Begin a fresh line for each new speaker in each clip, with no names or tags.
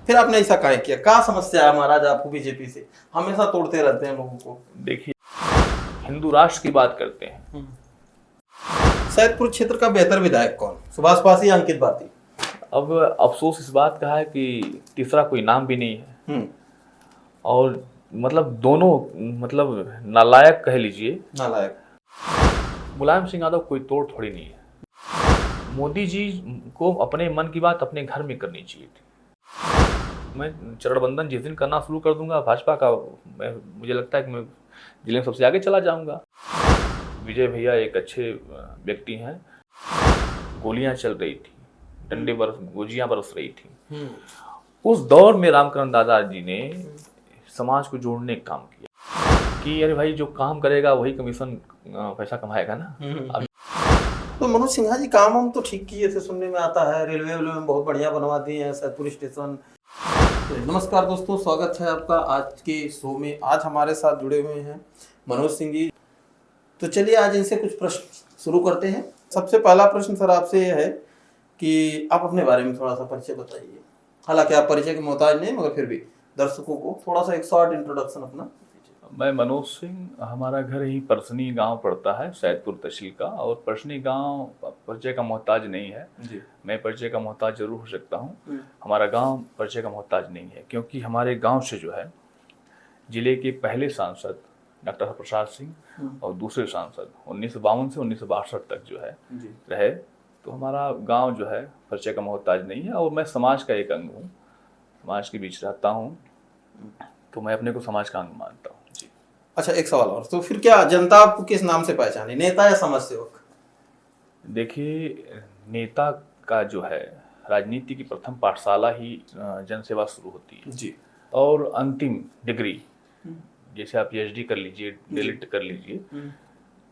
फिर आपने ऐसा काहे किया? क्या समस्या है महाराज आपको बीजेपी से? हमेशा तोड़ते रहते हैं लोगों को।
देखिए, हिंदू राष्ट्र की बात करते हैं।
सैदपुर क्षेत्र का बेहतर विधायक कौन, सुभाष पासी या अंकित भारती?
अब अफसोस इस बात का है कि तीसरा कोई नाम भी नहीं है। और मतलब दोनों मतलब नालायक कह लीजिए।
नालायक।
मुलायम सिंह यादव कोई तोड़ थोड़ी नहीं है। मोदी जी को अपने मन की बात अपने घर में करनी चाहिए थी। मैं चरणबंदन जिस दिन करना शुरू कर दूंगा भाजपा का, मुझे लगता है कि मैं जिले में सबसे आगे चला जाऊंगा। विजय भैया एक अच्छे व्यक्ति हैं। गोलियां चल रही थी, डंडे गोजियां बरस रही थी। उस दौर में रामकरण दादाजी ने समाज को जोड़ने का काम किया कि अरे भाई जो काम करेगा वही कमीशन पैसा कमाएगा ना।
तो मनोज सिन्हा जी काम हम तो ठीक किए थे, सुनने में आता है। रेलवे में बहुत बढ़िया बनवा दिए हैं, सैदपुर स्टेशन। तो नमस्कार दोस्तों, स्वागत है आपका आज के शो में। आज हमारे साथ जुड़े हुए हैं मनोज सिंह जी। तो चलिए आज इनसे कुछ प्रश्न शुरू करते हैं। सबसे पहला प्रश्न सर आपसे यह है कि आप अपने बारे में थोड़ा सा परिचय बताइए। हालांकि आप परिचय के मोहताज नहीं, मगर फिर भी दर्शकों को थोड़ा सा एक शॉर्ट इंट्रोडक्शन अपना।
मैं मनोज सिंह, हमारा घर ही परसनी गांव पड़ता है, सैदपुर तहसील का। और परसनी गांव परिचय का मोहताज नहीं है जी। मैं परिचय का मोहताज जरूर हो सकता हूं। हमारा गांव परिचय का मोहताज नहीं है, क्योंकि हमारे गांव से जो है जिले के पहले सांसद डॉक्टर प्रसाद सिंह और दूसरे सांसद 1952 से 1962 तक जो है रहे। तो हमारा गांव जो है परिचय का मोहताज नहीं है। और मैं समाज का एक अंग हूँ, समाज के बीच रहता हूँ, तो मैं अपने को समाज का अंग मानता हूँ जी।
अच्छा, एक सवाल और। तो फिर क्या जनता आपको किस नाम से पहचाने, नेता या समाज सेवक?
देखिए, नेता का जो है राजनीति की प्रथम पाठशाला ही जनसेवा शुरू होती है जी। और अंतिम डिग्री, जैसे आप पीएचडी कर लीजिए, डीलिट कर लीजिए,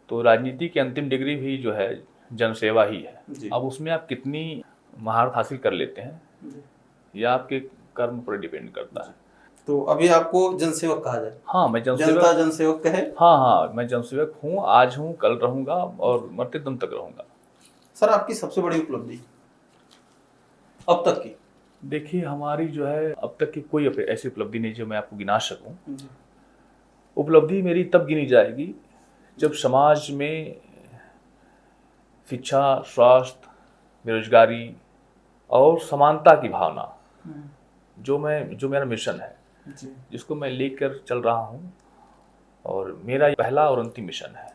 तो राजनीति की अंतिम डिग्री भी जो है जनसेवा ही है। अब उसमें आप कितनी महारत हासिल कर लेते हैं यह आपके कर्म पर डिपेंड करता है।
तो अभी आपको जनसेवक कहा जाए?
हाँ, मैं
जनता जनसेवक कहे।
हाँ, मैं जनसेवक हूँ। आज हूँ, कल रहूंगा और मरते दम तक रहूंगा।
सर आपकी सबसे बड़ी उपलब्धि अब तक की?
देखिए, हमारी जो है अब तक की कोई ऐसी उपलब्धि नहीं जो मैं आपको गिना सकूं। उपलब्धि मेरी तब गिनी जाएगी जब समाज में शिक्षा, स्वास्थ्य, बेरोजगारी और समानता की भावना, जो मेरा मिशन है, जिसको मैं लेकर चल रहा हूँ, और मेरा पहला और अंतिम मिशन है।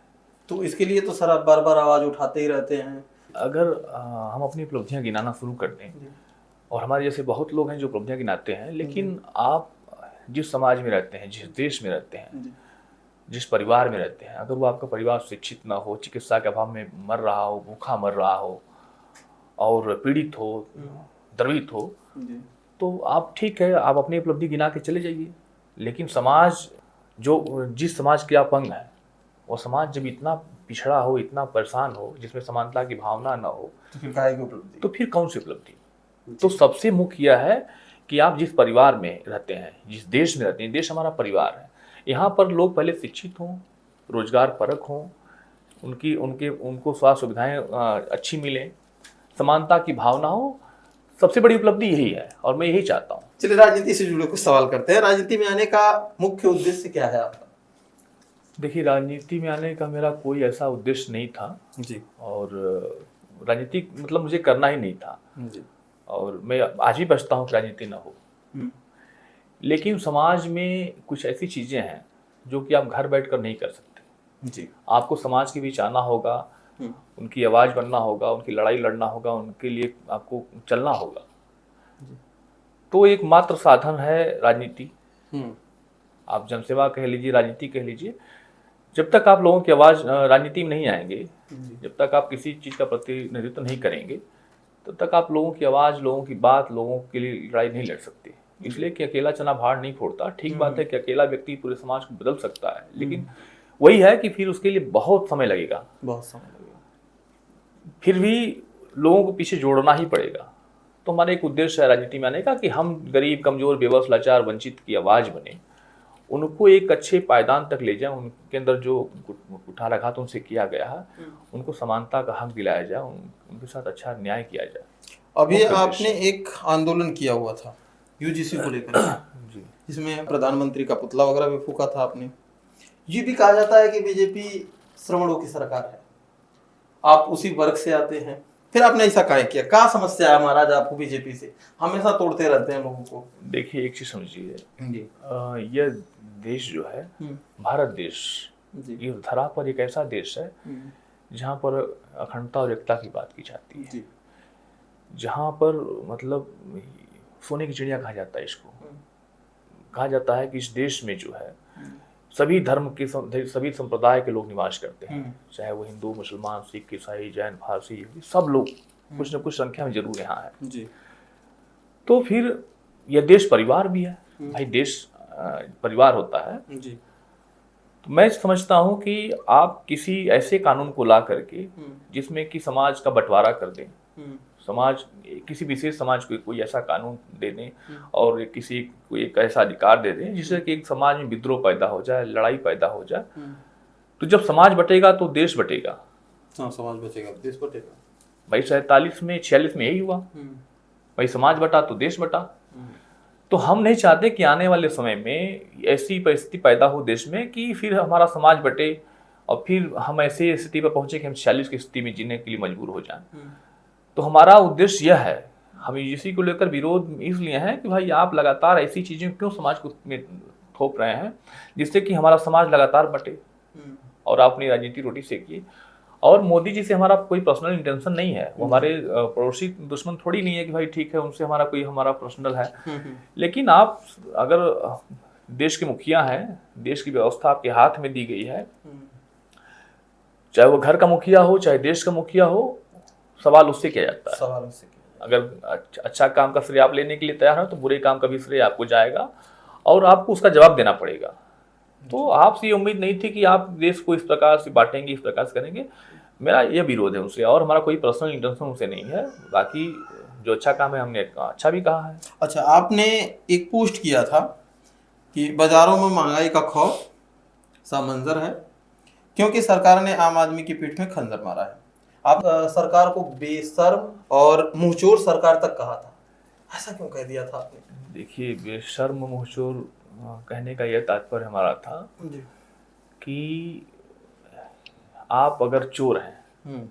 तो इसके लिए तो सर आप बार बार आवाज उठाते ही रहते हैं।
अगर हम अपनी उपलब्धियां गिनाना शुरू कर दें, और हमारे जैसे बहुत लोग हैं जो उपलब्धियां गिनाते हैं, लेकिन आप जिस समाज में रहते हैं, जिस देश में रहते हैं, जिस परिवार में रहते हैं, अगर वो आपका परिवार शिक्षित ना हो, चिकित्सा के अभाव में मर रहा हो, भूखा मर रहा हो और पीड़ित हो, द्रवित हो, तो आप ठीक है, आप अपनी उपलब्धि गिना के चले जाइए। लेकिन समाज जिस समाज के आप अंग हैं, वो समाज जब इतना पिछड़ा हो, इतना परेशान हो, जिसमें समानता की भावना ना हो,
तो फिर काहे की उपलब्धि?
तो फिर कौन सी उपलब्धि? तो सबसे मुख्य यह है कि आप जिस परिवार में रहते हैं, जिस देश में रहते हैं, देश हमारा परिवार है, यहाँ पर लोग पहले शिक्षित हों, रोजगार परक हों, उनको स्वास्थ्य सुविधाएं अच्छी मिलें, समानता की भावना हो। सबसे बड़ी उपलब्धि यही है और मैं यही चाहता हूँ।
चलिए राजनीति से जुड़े कुछ सवाल करते हैं। राजनीति में आने का मुख्य उद्देश्य क्या है आपका?
देखिए, राजनीति में आने का मेरा कोई ऐसा उद्देश्य नहीं था जी। और राजनीति मतलब मुझे करना ही नहीं था जी। और मैं आज भी बचता हूँ कि राजनीति ना हो। लेकिन समाज में कुछ ऐसी चीजें हैं जो कि आप घर बैठकर नहीं कर सकते जी। आपको समाज के बीच आना होगा, उनकी आवाज बनना होगा, उनकी लड़ाई लड़ना होगा, उनके लिए आपको चलना होगा। तो एक मात्र साधन है राजनीति। आप जनसेवा कह लीजिए, राजनीति कह लीजिए। जब तक आप लोगों की आवाज राजनीति में नहीं आएंगे, जब तक आप किसी चीज का प्रतिनिधित्व नहीं करेंगे, तब तक आप लोगों की आवाज, लोगों की बात, लोगों के लिए लड़ाई नहीं लड़ सकते। इसलिए कि अकेला चना भार नहीं फोड़ता। ठीक बात है कि अकेला व्यक्ति पूरे समाज को बदल सकता है, लेकिन वही है कि फिर उसके लिए बहुत समय लगेगा, फिर भी लोगों को पीछे जोड़ना ही पड़ेगा। तो हमारा एक उद्देश्य है राजनीति में आने का कि हम गरीब, कमजोर, बेबस, लाचार, वंचित की आवाज बने, उनको एक अच्छे पायदान तक ले जाए, उनके अंदर जो कुठाराघात उनसे किया गया है उनको समानता का हक दिलाया जाए, उनके साथ अच्छा न्याय किया जाए।
अभी आपने एक आंदोलन किया हुआ था यूजीसी को लेकर
जी।
जिसमें प्रधानमंत्री का पुतला वगैरह भी फूका था आपने। ये भी कहा जाता है कि बीजेपी श्रमणों की सरकार है, आप उसी वर्ग से आते हैं, फिर आपने ऐसा काहे किया? क्या समस्या है महाराज आपको बीजेपी से? हमेशा तोड़ते रहते हैं लोगों को।
देखिए एक चीज समझिए,
जी
यह देश जो है, भारत देश,
जी
ये धरा पर एक ऐसा देश है जहाँ पर अखंडता और एकता की बात की जाती है,
जी
जहाँ पर मतलब सोने की चिड़िया कहा जाता है इसको। कहा जाता है कि इस देश में जो है सभी धर्म के सभी संप्रदाय के लोग निवास करते हैं, चाहे वो हिंदू, मुसलमान, सिख, ईसाई, जैन, पारसी, सब लोग कुछ न कुछ संख्या में जरूर यहाँ है।
जी
तो फिर यह देश परिवार भी है भाई, देश परिवार होता है।
जी
तो मैं समझता हूँ कि आप किसी ऐसे कानून को ला करके जिसमें कि समाज का बंटवारा कर दें, समाज किसी विशेष समाज को कोई ऐसा कानून दे दें और किसी को एक ऐसा अधिकार दे दें जिससे कि एक समाज में विद्रोह पैदा हो जाए, लड़ाई पैदा हो जाए, तो जब समाज बटेगा तो देश बटेगा।
हाँ, समाज बचेगा, देश बटेगा।
भाई 47 में 46 में यही हुआ, भाई समाज बटा तो देश बटा। तो हम नहीं चाहते कि आने वाले समय में ऐसी परिस्थिति पैदा हो देश में कि फिर हमारा समाज बटे और फिर हम ऐसी स्थिति पर पहुंचे कि हम 46 की स्थिति में जीने के लिए मजबूर हो जाएं। तो हमारा उद्देश्य यह है, हम इसी को लेकर विरोध इसलिए है कि भाई आप लगातार ऐसी चीजें क्यों समाज को में थोप रहे हैं जिससे कि हमारा समाज लगातार बटे और आप अपनी राजनीति रोटी सेकिए। और मोदी जी से हमारा कोई पर्सनल इंटेंशन नहीं है, वो हमारे पड़ोसी दुश्मन थोड़ी नहीं है कि भाई ठीक है उनसे हमारा पर्सनल है। लेकिन आप अगर देश के मुखिया हैं, देश की व्यवस्था आपके हाथ में दी गई है, चाहे वो घर का मुखिया हो चाहे देश का मुखिया हो, सवाल उससे किया जाता है।
सवाल उससे किया।
अगर अच्छा काम का श्रेय आप लेने के लिए तैयार हो तो बुरे काम का भी श्रेय आपको जाएगा और आपको उसका जवाब देना पड़ेगा। तो आपसे ये उम्मीद नहीं थी कि आप देश को इस प्रकार से बांटेंगे, इस प्रकार से करेंगे। मेरा यह विरोध है उनसे और हमारा कोई पर्सनल इंटेंशन उनसे नहीं है। बाकी जो अच्छा काम है हमने अच्छा भी कहा है।
अच्छा, आपने एक पोस्ट किया था कि बाजारों में महंगाई का खौफ सा मंजर है क्योंकि सरकार ने आम आदमी की पीठ में खंजर मारा है। आप सरकार को बेशर्म और मुंहचोर सरकार तक कहा था, ऐसा क्यों कह दिया था आपने?
देखिए, बेशर्म मुंहचोर कहने का यह तात्पर्य हमारा था
जी
कि आप अगर चोर हैं,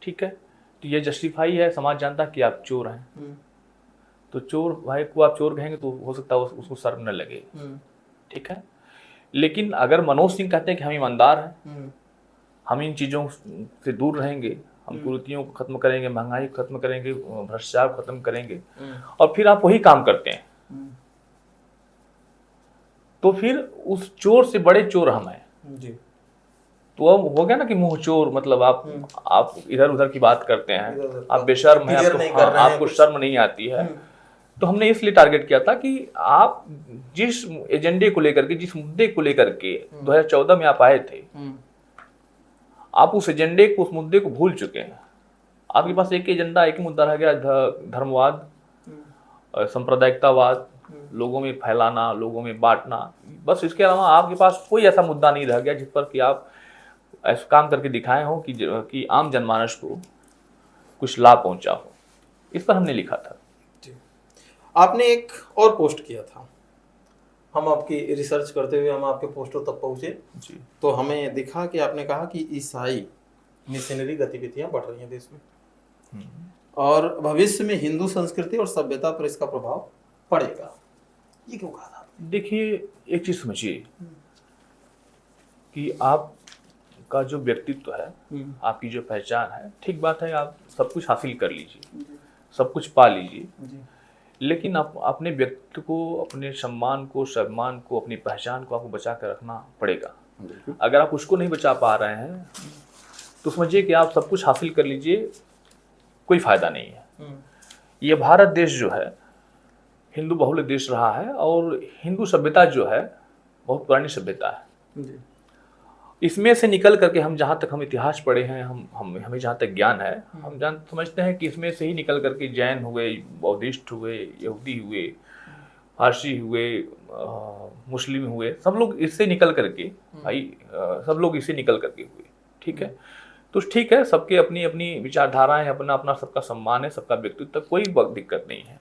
ठीक है, तो ये जस्टिफाई है, समाज जानता कि आप चोर हैं। तो चोर भाई को आप चोर कहेंगे तो हो सकता है उसको शर्म न लगे, ठीक है। लेकिन अगर मनोज सिंह कहते हैं कि हम ईमानदार हैं, हम इन चीज़ों से दूर रहेंगे, हम कुरीतियों को खत्म करेंगे, महंगाई को खत्म करेंगे, भ्रष्टाचार को खत्म करेंगे, और फिर आप वही काम करते हैं, तो फिर उस चोर से बड़े चोर हम हैं
जी।
तो अब हो गया ना कि मुंह चोर, मतलब आप इधर उधर की बात करते हैं, आप बेशर्म हैं, आपको शर्म नहीं आती है। तो हमने इसलिए टारगेट किया था कि आप जिस एजेंडे को लेकर के, जिस मुद्दे को लेकर के 2014 में आप आए थे, आप उस एजेंडे को, उस मुद्दे को भूल चुके हैं। आपके पास एक एजेंडा, एक मुद्दा रह गया, धर्मवाद, सांप्रदायिकतावाद, लोगों में फैलाना, लोगों में बांटना। बस इसके अलावा आपके पास कोई ऐसा मुद्दा नहीं रह गया जिस पर कि आप ऐसा काम करके दिखाए हो कि आम जनमानस को कुछ लाभ पहुंचा हो। इस पर हमने लिखा था।
आपने एक और पोस्ट किया था, हम आपकी रिसर्च करते हुए हम आपके पोस्टर तक पहुंचे जी, तो हमें दिखा कि आपने कहा कि ईसाई मिशनरी गतिविधियां बढ़ रही हैं देश में और भविष्य में हिंदू संस्कृति और सभ्यता पर इसका प्रभाव पड़ेगा। ये क्यों कहा था?
देखिए, एक चीज समझिए कि आपका जो व्यक्तित्व है, आपकी जो पहचान है, ठीक बात है, आप सब कुछ हासिल कर लीजिए, सब कुछ पा लीजिए, लेकिन आप अपने व्यक्तित्व को, अपने सम्मान को, अपनी पहचान को आपको बचा कर रखना पड़ेगा। अगर आप उसको नहीं बचा पा रहे हैं तो समझिए कि आप सब कुछ हासिल कर लीजिए, कोई फायदा नहीं है। ये भारत देश जो है हिंदू बहुल देश रहा है और हिंदू सभ्यता जो है बहुत पुरानी सभ्यता है। इसमें से निकल करके हम जहाँ तक हम इतिहास पढ़े हैं, हमें जहाँ तक ज्ञान है, हम समझते हैं कि इसमें से ही निकल करके जैन हुए, बौद्धिस्ट हुए, यहूदी हुए, फारसी हुए, मुस्लिम हुए, सब लोग इससे निकल करके सब लोग इससे निकल करके हुए, ठीक है। तो ठीक है, सबके अपनी अपनी विचारधाराएं, अपना अपना सबका सम्मान है, सबका व्यक्तित्व, कोई दिक्कत नहीं है।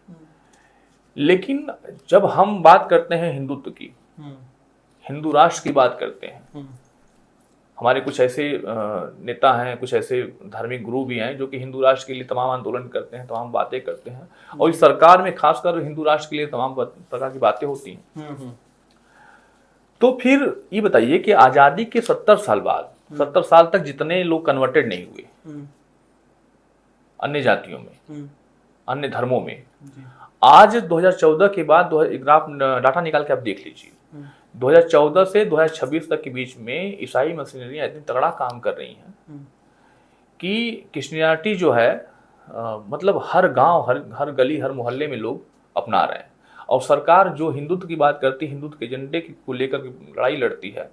लेकिन जब हम बात करते हैं हिंदुत्व की, हिंदू राष्ट्र की बात करते हैं, हमारे कुछ ऐसे नेता हैं, कुछ ऐसे धार्मिक गुरु भी हैं जो कि हिंदू राष्ट्र के लिए तमाम आंदोलन करते हैं, तमाम बातें करते हैं, और इस सरकार में खासकर हिंदू राष्ट्र के लिए तमाम प्रकार की बातें होती हैं। तो फिर ये बताइए कि आजादी के 70 साल बाद, 70 साल तक जितने लोग कन्वर्टेड नहीं हुए अन्य जातियों में, अन्य धर्मों में, आज 2014 के बाद ग्राफ डाटा निकाल के आप देख लीजिए, 2014 से 2026 तक के बीच में ईसाई मशीनरियां इतनी तगड़ा काम कर रही हैं कि क्रिश्चियनिटी जो है मतलब हर गांव, हर गली, हर मोहल्ले में लोग अपना रहे हैं। और सरकार जो हिंदुत्व की बात करती है, हिंदुत्व के एजेंडे को लेकर लड़ाई लड़ती है,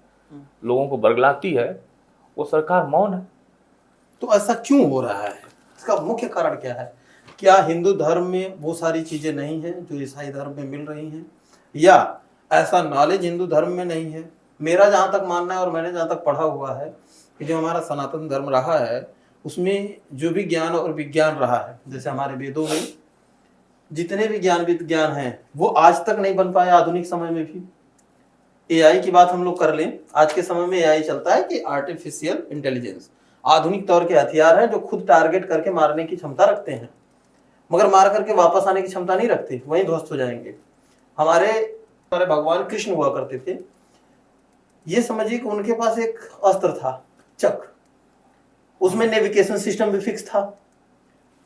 लोगों को बरगलाती है, वो सरकार मौन है।
तो ऐसा क्यों हो रहा है? इसका मुख्य कारण क्या है? क्या हिंदू धर्म में वो सारी चीजें नहीं है जो ईसाई धर्म में मिल रही हैं, या ऐसा नॉलेज हिंदू धर्म में नहीं है? मेरा जहाँ तक मानना है और मैंने जहाँ तक पढ़ा हुआ है कि जो हमारा सनातन धर्म रहा है उसमें जो भी ज्ञान और विज्ञान रहा है, जैसे हमारे वेदों में जितने भी ज्ञान विज्ञान हैं वो आज तक नहीं बन पाया। आधुनिक समय में भी एआई की बात हम लोग कर लें, आज के समय में एआई चलता है कि आर्टिफिशियल इंटेलिजेंस आधुनिक तौर के हथियार हैं जो खुद टारगेट करके मारने की क्षमता रखते हैं, मगर मार करके वापस आने की क्षमता नहीं रखते, वहीं ध्वस्त हो जाएंगे। हमारे भगवान कृष्ण हुआ करते थे, ये समझिए कि उनके पास एक अस्त्र था, चक्र, उसमें नेविगेशन सिस्टम भी फिक्स था,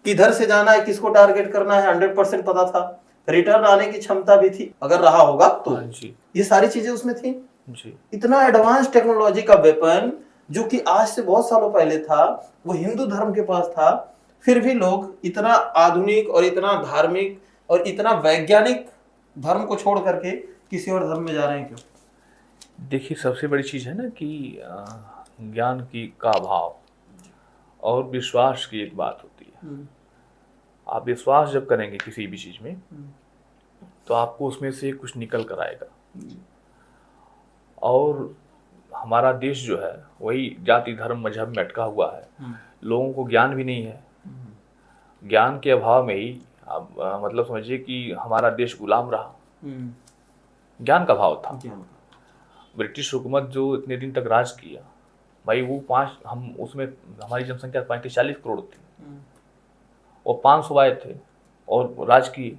किधर से जाना है, किसको टारगेट करना है 100% पता था, रिटर्न आने की क्षमता भी थी अगर रहा होगा तो। ये सारी चीजें उसमें थी जी। इतना एडवांस टेक्नोलॉजी का वेपन जो कि आज से बहुत सालों पहले था, वो हिंदू धर्म के पास था, फिर भी लोग इतना आधुनिक और इतना धार्मिक और इतना वैज्ञानिक धर्म को छोड़ करके किसी और धर्म में जा रहे हैं। क्यों?
देखिए, सबसे बड़ी चीज है ना कि ज्ञान की का अभाव और विश्वास की एक बात होती है। आप विश्वास जब करेंगे किसी भी चीज में तो आपको उसमें से कुछ निकल कर आएगा। और हमारा देश जो है वही जाति धर्म मजहब में अटका हुआ है, लोगों को ज्ञान भी नहीं है। ज्ञान के अभाव में ही आप मतलब समझिए कि हमारा देश गुलाम रहा। ज्ञान का अभाव था। ब्रिटिश हुकूमत जो इतने दिन तक राज किया, भाई वो हम उसमें हमारी जनसंख्या 35-40 करोड़ थी, और 500 आए थे और राज किए।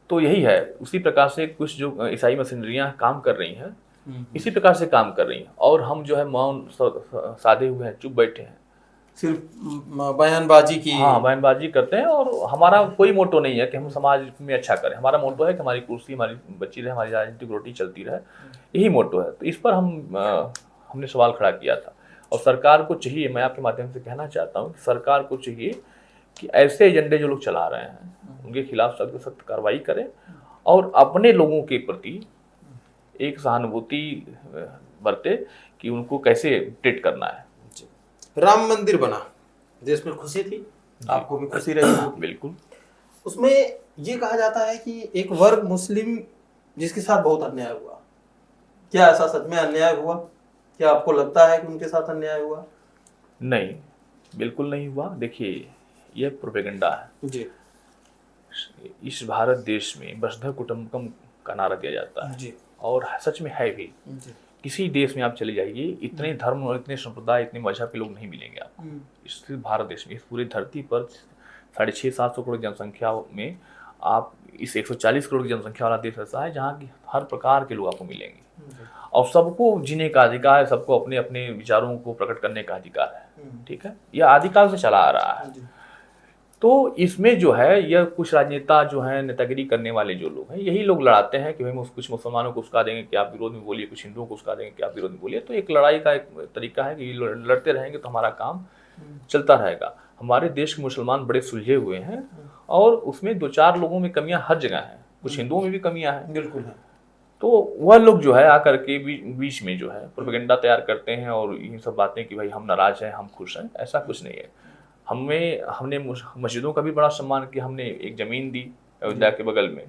तो यही है, उसी प्रकार से कुछ जो ईसाई मशीनरियां काम कर रही हैं, इसी प्रकार से काम कर रही हैं, और हम जो है मौन साधे हुए हैं, चुप बैठे हैं,
सिर्फ बयानबाजी की।
हाँ, बयानबाजी करते हैं। और हमारा कोई मोटो नहीं है कि हम समाज में अच्छा करें, हमारा मोटो है कि हमारी कुर्सी हमारी बची रहे, हमारी राजनीतिक रोटी चलती रहे, यही मोटो है। तो इस पर हमने सवाल खड़ा किया था, और सरकार को चाहिए, मैं आपके माध्यम से कहना चाहता हूँ कि सरकार को चाहिए कि ऐसे एजेंडे जो लोग चला रहे हैं उनके खिलाफ सख्त सख्त कार्रवाई करें, और अपने लोगों के प्रति एक सहानुभूति बरते कि उनको कैसे ट्रीट करना है।
राम मंदिर बना, देश में खुशी थी, आपको भी खुशी रही।
बिल्कुल।
उसमें ये कहा जाता है कि एक वर्ग मुस्लिम जिसके साथ बहुत अन्याय हुआ, क्या ऐसा सच में अन्याय हुआ? क्या आपको लगता है कि उनके साथ अन्याय हुआ?
नहीं, बिल्कुल नहीं हुआ। देखिए, यह प्रोपेगेंडा है जी। इस भारत देश में वसुधैव कुटुंबकम का नारा दिया जाता है जी, और सच में है भी जी। किसी देश में आप चले जाइए, इतने धर्म और इतने संप्रदाय, इतने मजहब के लोग नहीं मिलेंगे आपको। इस भारत देश में, इस पूरी धरती पर 650-700 करोड़ जनसंख्या में आप इस 140 करोड़ की जनसंख्या वाला देश ऐसा है जहाँ की हर प्रकार के लोग आपको मिलेंगे, और सबको जीने का अधिकार है, सबको अपने अपने विचारों को प्रकट करने का अधिकार है। ठीक है, यह आदिकाल से चला आ रहा है। तो इसमें जो है यह कुछ राजनेता जो हैं, नेतागिरी करने वाले जो लोग हैं, यही लोग लड़ाते हैं कि भाई कुछ मुसलमानों को उसका देंगे कि आप विरोध में बोलिए, कुछ हिंदुओं को उसका देंगे कि आप विरोध में बोलिए। तो एक लड़ाई का एक तरीका है कि लड़ते रहेंगे तो हमारा काम चलता रहेगा। हमारे देश के मुसलमान बड़े सुलझे हुए हैं, और उसमें 2-4 लोगों में कमियां हर जगह हैं, कुछ हिंदुओं में भी कमियां हैं।
बिल्कुल है।
तो वह लोग जो है आकर के बीच में जो है प्रोपेगेंडा तैयार करते हैं, और ये सब बातें कि भाई हम नाराज हैं, हम खुश हैं, ऐसा कुछ नहीं है। हमने मस्जिदों का भी बड़ा सम्मान किया। हमने एक ज़मीन दी अयोध्या के बगल में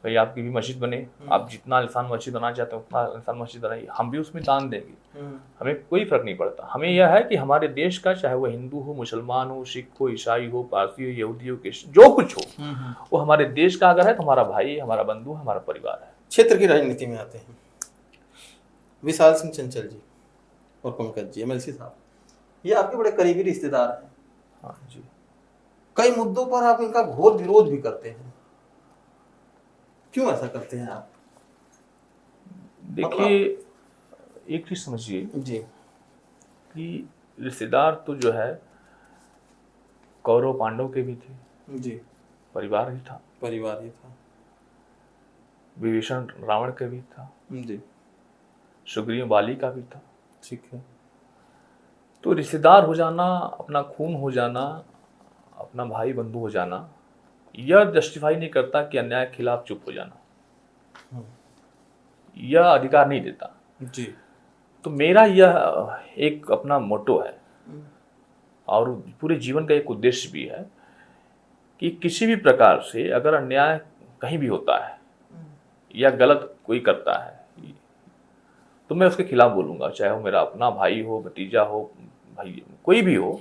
भाई आपकी भी मस्जिद बने, आप जितना आलिशान मस्जिद बनाना चाहते हैं उतना आलिशान मस्जिद बनाइए, हम भी उसमें दान देंगे, हमें कोई फर्क नहीं पड़ता। हमें यह है कि हमारे देश का, चाहे वो हिंदू हो, मुसलमान हो, सिख हो, ईसाई हो, पारसी हो, यहूदी हो, जो कुछ हो, वो हमारे देश का अगर है तो हमारा भाई है, हमारा बंधु है, हमारा परिवार है।
क्षेत्र की राजनीति में आते हैं, विशाल सिंह चंचल जी और पंकज जी, एमएलसी साहब, ये आपके बड़े करीबी रिश्तेदार हैं।
हाँ जी।
कई मुद्दों पर आप इनका घोर विरोध भी करते हैं, क्यों ऐसा करते हैं आप?
देखिए, एक चीज समझिए
जी
कि रिश्तेदार तो जो है कौरव पांडव के भी थे,
जी,
परिवार ही था,
परिवार ही था,
विभीषण रावण का भी था,
जी
सुग्रीव बाली का भी था।
ठीक है।
तो रिश्तेदार हो जाना, अपना खून हो जाना, अपना भाई बंधु हो जाना, यह जस्टिफाई नहीं करता कि अन्याय के खिलाफ चुप हो जाना, यह अधिकार नहीं देता
जी।
तो मेरा यह एक अपना मोटो है और पूरे जीवन का एक उद्देश्य भी है कि किसी भी प्रकार से अगर अन्याय कहीं भी होता है या गलत कोई करता है तो मैं उसके खिलाफ बोलूंगा, चाहे वो मेरा अपना भाई हो, भतीजा हो, भाई कोई भी हो,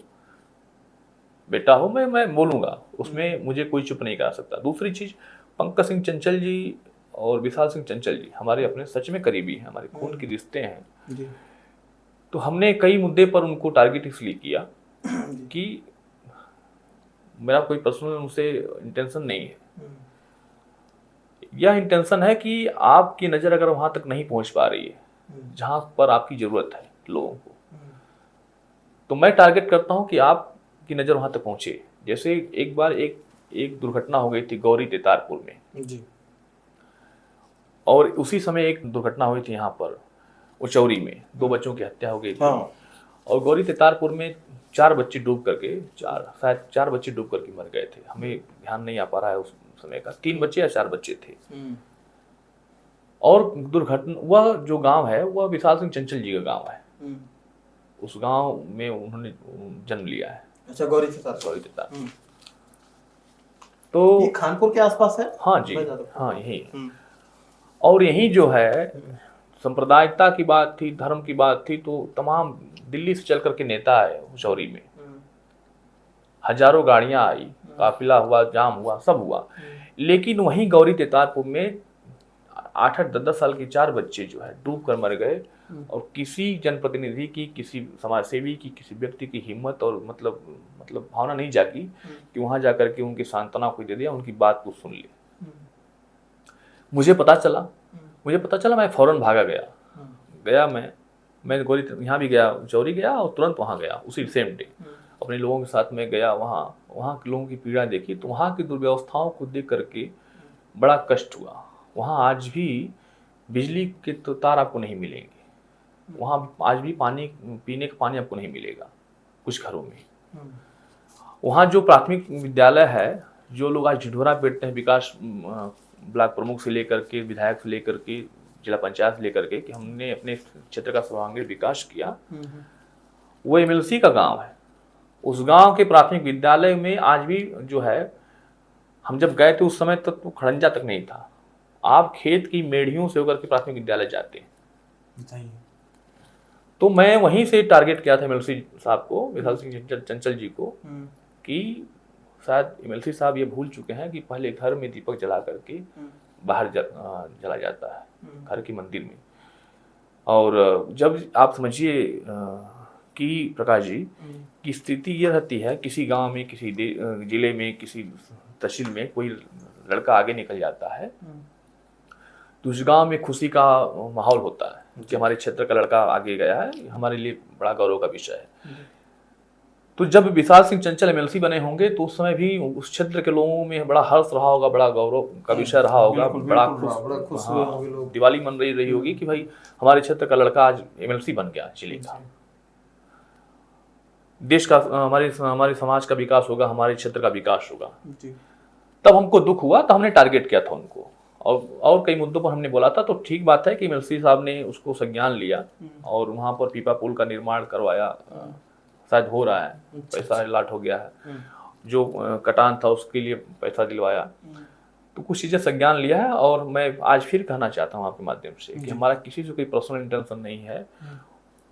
बेटा हो, मैं बोलूंगा, उसमें मुझे कोई चुप नहीं करा सकता। दूसरी चीज, पंकज सिंह चंचल जी और विशाल सिंह चंचल जी हमारे अपने सच में करीबी हैं, हमारे खून के रिश्ते हैं
जी।
तो हमने कई मुद्दे पर उनको टारगेट इसलिए किया कि मेरा कोई पर्सनल उनसे इंटेंशन नहीं है, यह इंटेंशन है कि आपकी नज़र अगर वहां तक नहीं पहुंच पा रही है जहां पर आपकी जरूरत है लोगों को, तो मैं टारगेट करता हूं कि आपकी नज़र वहां तक पहुंचे। जैसे एक बार एक दुर्घटना हो गई थी गौरी तेतारपुर में
जी।
और उसी समय एक दुर्घटना हुई थी यहाँ पर उचौरी में, 2 बच्चों की हत्या हो गई थी।
हाँ।
और गौरी तेतारपुर में 4 बच्चे डूब करके, शायद 4 बच्चे डूब करके मर गए थे, हमें ध्यान नहीं आ पा रहा है उस समय का, 3 बच्चे या 4 बच्चे थे। और दुर्घटना, वह जो गांव है वह विशाल सिंह चंचल जी का गांव है, उस गांव में उन्होंने जन्म लिया है।
अच्छा, गौरी तेतार।
तो
ये खानपुर के आसपास है?
हाँ जी, हाँ यही है। और यही जो है सांप्रदायिकता की बात थी, धर्म की बात थी, तो तमाम दिल्ली से चल करके नेता आए उचौरी में, हजारों गाड़ियां आई, काफिला हुआ, जाम हुआ, सब हुआ, लेकिन वहीं गौरी तेतारपुर में 8-8, 10-10 साल के 4 बच्चे जो है डूब कर मर गए और किसी जनप्रतिनिधि की, किसी समाज सेवी की, किसी व्यक्ति की हिम्मत और मतलब भावना नहीं जागी कि वहां जाकर के उनकी सांत्वना को दे दिया, उनकी बात को सुन ले। मुझे पता चला, मैं फौरन भागा गया मैं गौरी यहाँ भी गया, चौरी गया और तुरंत वहाँ गया उसी सेम डे, अपने लोगों के साथ में गया, वहाँ के लोगों की पीड़ा देखी तो वहाँ की दुर्व्यवस्थाओं को देख करके बड़ा कष्ट हुआ। वहाँ आज भी बिजली के तो तार आपको नहीं मिलेंगे, वहाँ आज भी पानी, पीने का पानी आपको नहीं मिलेगा कुछ घरों में। वहाँ जो प्राथमिक विद्यालय है, जो लोग आज ढिढोरा पीटते हैं, विकास ब्लॉक प्रमुख से लेकर के, विधायक से लेकर के, जिला पंचायत से लेकर के, कि हमने अपने क्षेत्र का सर्वांगीण विकास किया, वो एमएलसी का गांव है। उस गांव के प्राथमिक विद्यालय में आज भी जो है, हम जब गए थे उस समय तक तो खड़ंजा तक नहीं था, आप खेत की मेढ़ियों से होकर के प्राथमिक विद्यालय जाते हैं। तो मैं वहीं से टारगेट किया था एमएलसी साहब को, विशाल सिंह चंचल जी को, कि शायद एमएलसी साहब ये भूल चुके हैं कि पहले घर में दीपक जला करके बाहर जला जाता है, घर की मंदिर में। और जब आप समझिए कि प्रकाश जी की स्थिति ये रहती है, किसी गांव में, किसी जिले में, किसी तहसील में कोई लड़का आगे निकल जाता है तो उस गांव में खुशी का माहौल होता है कि हमारे क्षेत्र का लड़का आगे गया है, हमारे लिए बड़ा गौरव का विषय है। तो जब विशाल सिंह चंचल एमएलसी बने होंगे तो उस समय भी उस क्षेत्र के लोगों में बड़ा हर्ष रहा होगा, बड़ा गौरव का विषय रहा होगा, बड़ा खुश दिवाली मन रही होगी कि भाई हमारे क्षेत्र का लड़का आज एमएलसी बन गया जिले का, देश का, हमारे समाज का विकास होगा, हमारे क्षेत्र का विकास होगा। तब हमको दुख हुआ, तो हमने टारगेट किया था उनको और कई मुद्दों पर हमने बोला था। तो ठीक बात है कि एमएलसी साहब ने उसको संज्ञान लिया और वहाँ पर पीपा पुल का निर्माण करवाया, शायद हो रहा है, पैसा अलॉट हो गया है, जो कटान था उसके लिए पैसा दिलवाया। तो कुछ चीज़ें संज्ञान लिया है और मैं आज फिर कहना चाहता हूँ आपके माध्यम से कि हमारा किसी से कोई पर्सनल इंटेंशन नहीं है,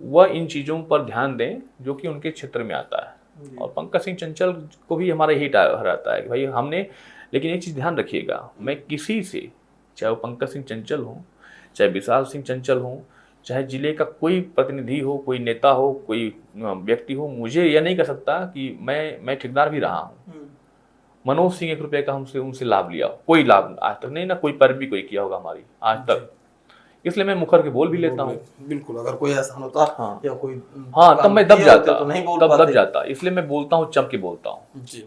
वह इन चीज़ों पर ध्यान दें जो कि उनके क्षेत्र में आता है। और पंकज सिंह चंचल को भी हमारा यही रहता है कि भाई हमने, लेकिन एक चीज़ ध्यान रखिएगा, मैं किसी से, चाहे वो पंकज सिंह चंचल हो, चाहे विशाल सिंह चंचल हो, चाहे जिले का कोई प्रतिनिधि हो, कोई नेता हो, कोई व्यक्ति हो, मुझे यह नहीं कह सकता कि मैं ठेकेदार भी रहा हूँ। मनोज सिंह 1 रुपये का हमसे उनसे लाभ लिया, कोई लाभ आज तक नहीं, ना कोई पर भी कोई किया होगा हमारी आज तक। इसलिए मैं मुखर के बोल भी लेता हूँ।
बिल्कुल, अगर कोई एहसान होता
हाँ,
या कोई
हाँ, तब मैं दब जाता,
तो नहीं बोल
तब
पाते।
दब जाता, इसलिए मैं बोलता हूँ, चम के बोलता हूँ
जी।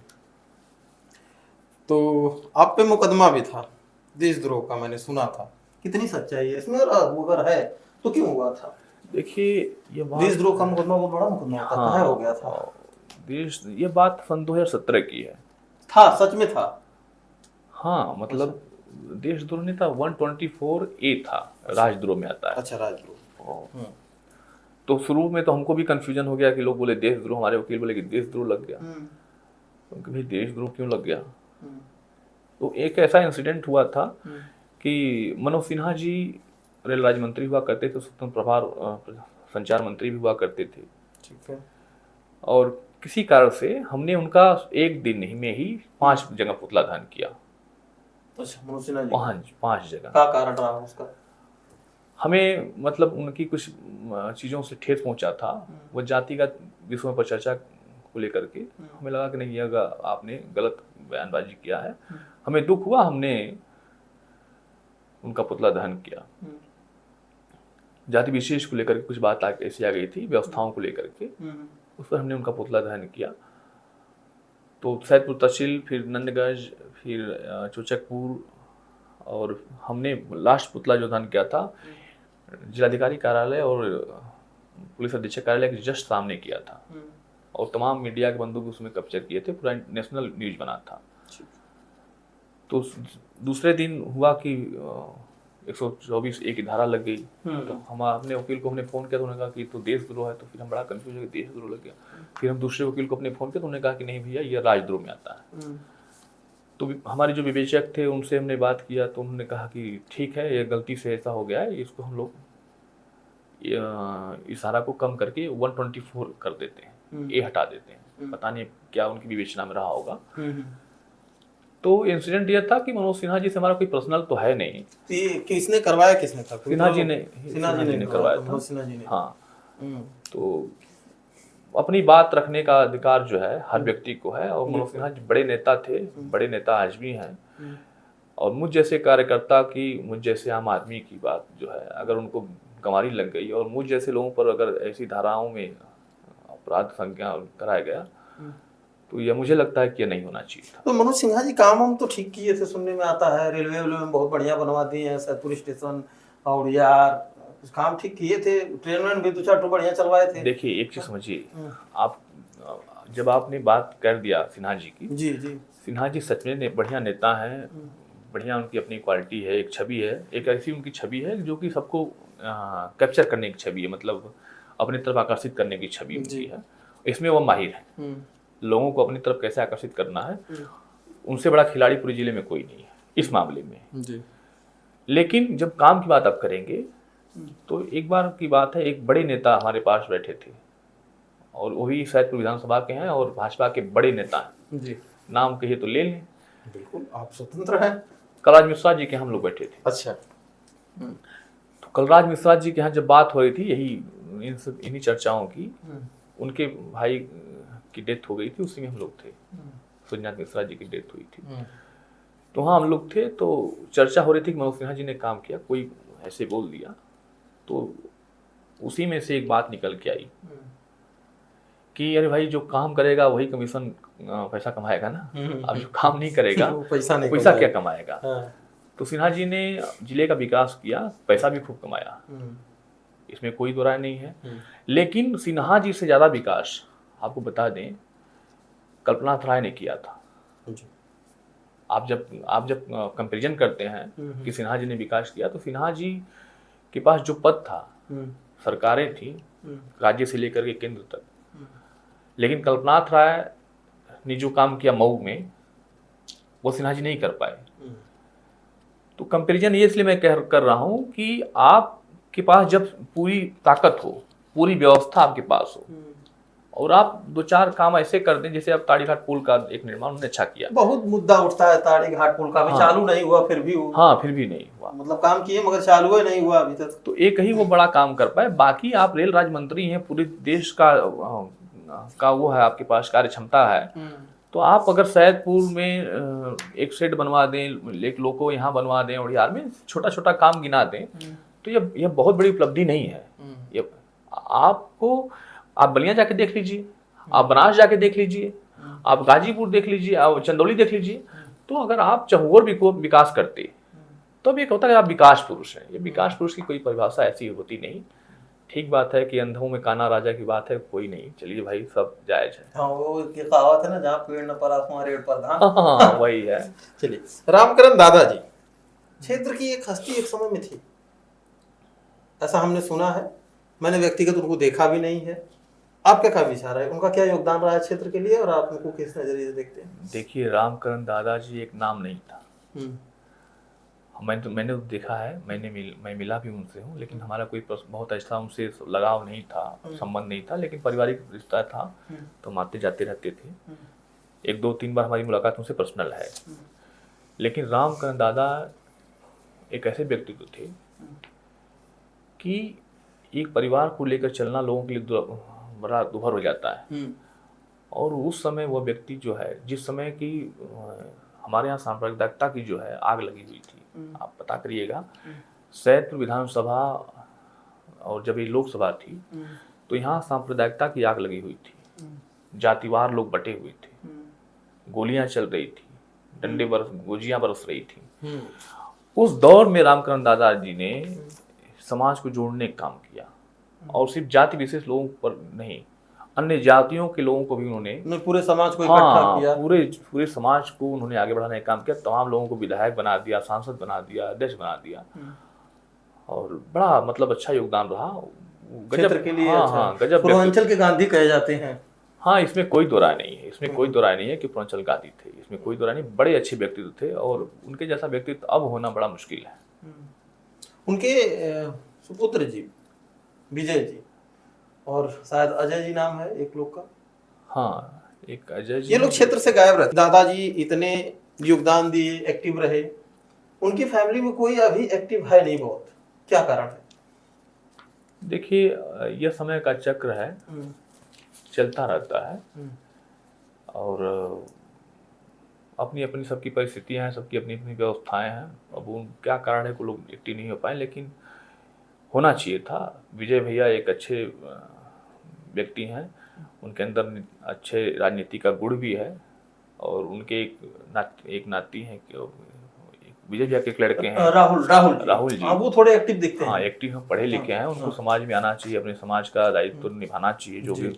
तो आप पे मुकदमा भी था देशद्रोह का, मैंने सुना था, कितनी सच्चाई है इसमें, और अगर है तो क्यों हुआ था?
देखिए ये बात,
देशद्रोह का मुकदमा बहुत बड़ा मुकदमा होता है, कहाँ हो गया था?
ये बात सन 2017 की है।
था, सच में था?
हाँ, मतलब देशद्रोह नहीं था, 124A था, राजद्रोह में आता है।
अच्छा, राजद्रोह।
तो शुरू में तो हमको भी कंफ्यूजन हो गया कि लोग बोले देशद्रोह, हमारे वकील बोले कि देशद्रोह लग गया। तो भाई देशद्रोह क्यों लग गया? तो एक ऐसा इंसिडेंट हुआ था कि मनोज सिन्हा जी रेल राज्य मंत्री हुआ करते थे, स्वतंत्र प्रभार संचार मंत्री भी हुआ करते थे।
ठीक है।
और किसी कारण से हमने उनका एक दिन ही में ही 5 जगह पुतला दहन किया।
अच्छा, मनोज सिन्हा जी?
5 जगह।
क्या कारण रहा उसका?
हमें मतलब उनकी कुछ चीज़ों से ठेस पहुंचा था, वो जातिगत विषयों पर चर्चा को लेकर के। हमें लगा कि नहीं, अगर आपने गलत बयानबाजी किया है, हमें दुख हुआ, हमने उनका पुतला दहन किया। जाति विशेष को लेकर के कुछ बात ऐसी आ गई थी, व्यवस्थाओं को लेकर के, उस पर हमने उनका पुतला दहन किया। तो सैदपुर तहसील, फिर नंदगंज, फिर चोचकपुर, और हमने लास्ट पुतला जो दहन किया था जिलाधिकारी कार्यालय और पुलिस अधीक्षक कार्यालय के जस्ट सामने किया था। और तमाम मीडिया के बंधु उसमें कैप्चर किए थे, पूरा नेशनल न्यूज बना था। तो दूसरे दिन हुआ कि 124A की धारा लग गई। तो हम अपने वकील को हमने फ़ोन किया, तो उन्होंने कहा कि तो देशद्रोह है। तो फिर हम बड़ा कंफ्यूज हो गए, देशद्रोह लग गया। फिर हम दूसरे वकील को अपने फ़ोन किया, तो उन्होंने कहा कि नहीं भैया, ये राजद्रोह में आता है। तो हमारे जो विवेचक थे उनसे हमने बात किया, तो उन्होंने कहा कि ठीक है, ये गलती से ऐसा हो गया है, इसको हम लोग इस धारा को कम करके 124 कर देते हैं, ये हटा देते हैं। पता नहीं क्या उनकी विवेचना में रहा होगा। तो इंसिडेंट ये था कि मनोज सिन्हा जी से हमारा कोई पर्सनल तो है नहीं।
किसने करवाया, किसने था?
सिन्हा जी ने करवाया था।
सिन्हा जी ने।
हाँ, तो अपनी बात रखने का अधिकार जो है हर व्यक्ति को है। और मनोज सिन्हा जी बड़े नेता थे, बड़े नेता आज भी हैं। और मुझ जैसे कार्यकर्ता की, मुझ जैसे आम आदमी की बात जो है, अगर उनको गंवारी लग गई और मुझ जैसे लोगों पर अगर ऐसी धाराओं में अपराध संज्ञा कराया गया, तो ये मुझे लगता है कि ये नहीं होना चाहिए था।
तो मनोज सिन्हा जी काम हम तो ठीक किए थे, सुनने में आता है, रेलवे में बहुत बढ़िया बनवा दिए हैं, सैदपुर स्टेशन, और यार कुछ काम ठीक किए थे, ट्रेन में भी 2-4 तो बढ़िया चलवाए थे।
देखिए एक चीज समझिए, आप जब आपने बात कर दिया सिन्हा जी की,
जी जी,
सिन्हा जी सच में बढ़िया नेता हैं, बढ़िया उनकी अपनी क्वालिटी है, एक छवि है, एक ऐसी उनकी छवि है जो कि सबको कैप्चर करने की छवि है, मतलब अपनी तरफ आकर्षित करने की छवि उनकी है। इसमें वो माहिर है, लोगों को अपनी तरफ कैसे आकर्षित करना है, उनसे बड़ा खिलाड़ी पूरे जिले में कोई नहीं है इस मामले में जी। लेकिन जब काम की बात आप करेंगे, तो एक बार की बात है, एक बड़े नेता हमारे पास बैठे थे, और वही सैदपुर विधानसभा के हैं और भाजपा के बड़े नेता हैं जी, नाम कहिए तो ले लें।
बिल्कुल, आप स्वतंत्र हैं।
कलराज मिश्रा जी के हम लोग बैठे थे।
अच्छा।
तो कलराज मिश्रा जी के यहाँ जब बात हो रही थी यही इन्हीं चर्चाओं की, उनके भाई की डेथ हो गई थी, उसी में हम लोग थे, सूर्यनाथ मिश्रा जी की डेथ हुई थी। तो हाँ हम लोग थे, तो चर्चा हो रही थी कि मनोज सिन्हा जी ने काम किया, कोई ऐसे बोल दिया, तो उसी में से एक बात निकल के आई कि अरे भाई, जो काम करेगा वही कमीशन पैसा कमाएगा ना, अब जो काम नहीं करेगा पैसा क्या कमाएगा। तो सिन्हा जी ने जिले का विकास किया, पैसा भी खूब कमाया, इसमें कोई दो राय नहीं है। लेकिन सिन्हा जी से ज़्यादा विकास आपको बता दें कल्पना राय ने किया था। आप जब कंपैरिजन करते हैं कि सिन्हा जी ने विकास किया, तो सिन्हा जी के पास जो पद था, सरकारें थी राज्य से लेकर के केंद्र तक, लेकिन कल्पनाथ राय ने जो काम किया मऊ में, वो सिन्हा जी नहीं कर पाए। तो कंपैरिजन ये इसलिए मैं कर रहा हूँ कि आपके पास जब पूरी ताकत हो, पूरी व्यवस्था आपके पास हो, और आप 2-4 काम ऐसे कर दें, जैसे अब ताड़ी घाट पुल का एक निर्माण उन्होंने अच्छा किया।
बहुत मुद्दा उठता है ताड़ी घाट पुल का, अभी चालू नहीं हुआ, फिर भी
हाँ, फिर भी नहीं हुआ,
मतलब काम किए मगर चालू ही नहीं हुआ अभी तक।
तो एक ही वो बड़ा काम कर पाए। बाकी आप रेल राज्य मंत्री हैं, पूरे देश का वो है, आपके पास कार्य क्षमता है, तो आप अगर सैदपुर में एक शेड बनवा दें, एक लोको यहाँ बनवा दें, और यार में छोटा छोटा काम गिना दें, तो ये बहुत बड़ी उपलब्धि नहीं है। ये आप बलिया जाके देख लीजिए, आप बनारस जाके देख लीजिए, आप गाजीपुर देख लीजिए, आप चंदौली देख लीजिए, तो अगर आप चहुओर भी को विकास करते तो अब ये होता है आप विकास पुरुष हैं। ये विकास पुरुष की कोई परिभाषा ऐसी होती नहीं। ठीक बात है कि अंधों में काना राजा की बात है, कोई नहीं, चलिए भाई सब जायज है।
हाँ, वो की कहावत है ना, जहाँ पेड़ न परा वहाँ रेड़ पर धान।
हाँ, वही है।
चलिए, रामकरण दादाजी क्षेत्र की एक हस्ती एक समय में थी, ऐसा हमने सुना है। मैंने व्यक्तिगत उनको देखा भी नहीं है। आपका क्या विचार है, उनका क्या योगदान रहा है क्षेत्र के लिए, और आप उनको किस नजरिए से देखते हैं?
देखिए, रामकरण दादाजी एक नाम नहीं था। मैंने तो देखा है, मैं मिला भी उनसे हूँ, लेकिन हमारा कोई बहुत ऐसा उनसे लगाव नहीं था, संबंध नहीं था, लेकिन पारिवारिक रिश्ता था, तो हम आते जाते रहते थे। 1-2-3 बार हमारी मुलाकात उनसे पर्सनल है। लेकिन रामकरण दादा एक ऐसे व्यक्तित्व थे कि एक परिवार को लेकर चलना लोगों के लिए बड़ा दुभर हो जाता है। और उस समय वह व्यक्ति जो है, जिस समय की हमारे यहाँ सांप्रदायिकता की जो है आग लगी हुई थी, आप पता करिएगा, सैदपुर विधानसभा और जब ये लोकसभा थी, तो यहाँ सांप्रदायिकता की आग लगी हुई थी, जातिवार लोग बटे हुए थे, गोलियां चल रही थी, डंडे गोजियां बरस रही थी। उस दौर में रामकरण दादाजी ने समाज को जोड़ने का काम किया, और सिर्फ जाति विशेष लोगों पर नहीं, अन्य जातियों के लोगों को भी उन्होंने
पूरे समाज को इकट्ठा किया।
पूरे समाज को उन्होंने आगे बढ़ाने का काम किया। तमाम लोगों को विधायक बना दिया, सांसद बना दिया, अध्यक्ष बना दिया, और बड़ा मतलब अच्छा योगदान रहा
क्षेत्र के लिए।
हाँ, गजब।
पूर्वांचल के गांधी कहे जाते हैं।
हाँ, इसमें कोई दो राय नहीं है, इसमें कोई दो राय नहीं है कि पूर्वांचल गांधी थे, इसमें कोई दो राय नहीं। बड़े अच्छे व्यक्तित्व थे, और उनके जैसा व्यक्तित्व अब होना बड़ा मुश्किल है।
उनके सुपुत्र जी विजय जी, और शायद अजय जी नाम है एक लोग का।
हाँ, एक अजय जी।
ये लोग क्षेत्र से गायब रहे। दादाजी इतने योगदान दिए, एक्टिव रहे, उनकी फैमिली में कोई अभी एक्टिव है नहीं बहुत, क्या कारण है?
देखिए, यह समय का चक्र है, चलता रहता है, और अपनी अपनी सबकी परिस्थितियां हैं, सबकी अपनी अपनी व्यवस्थाएं हैं। अब उन क्या कारण है को लोग एक्टिव नहीं हो पाए, लेकिन होना चाहिए था। विजय भैया एक अच्छे व्यक्ति हैं, उनके अंदर अच्छे राजनीति का गुण भी है, और उनके एक नाती हैं, विजय भैया के एक लड़के हैं, राहुल जी।
वो थोड़े एक्टिव दिखते हैं।
हाँ, एक्टिव हैं, पढ़े लिखे हैं, उनको समाज में आना चाहिए, अपने समाज का दायित्व निभाना चाहिए, जो भी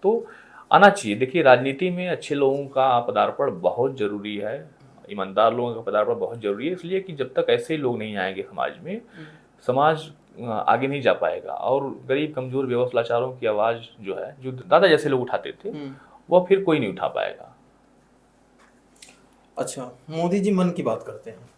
तो आना चाहिए। देखिए, राजनीति में अच्छे लोगों का पदार्पण बहुत जरूरी है, ईमानदार लोगों का पदार्पण बहुत जरूरी है, इसलिए कि जब तक ऐसे लोग नहीं आएंगे समाज में, समाज आगे नहीं जा पाएगा। और गरीब, कमजोर, बेबस, लाचारों की आवाज जो है, जो दादा जैसे लोग उठाते थे, वो फिर कोई नहीं उठा पाएगा।
अच्छा, मोदी जी मन की बात करते हैं,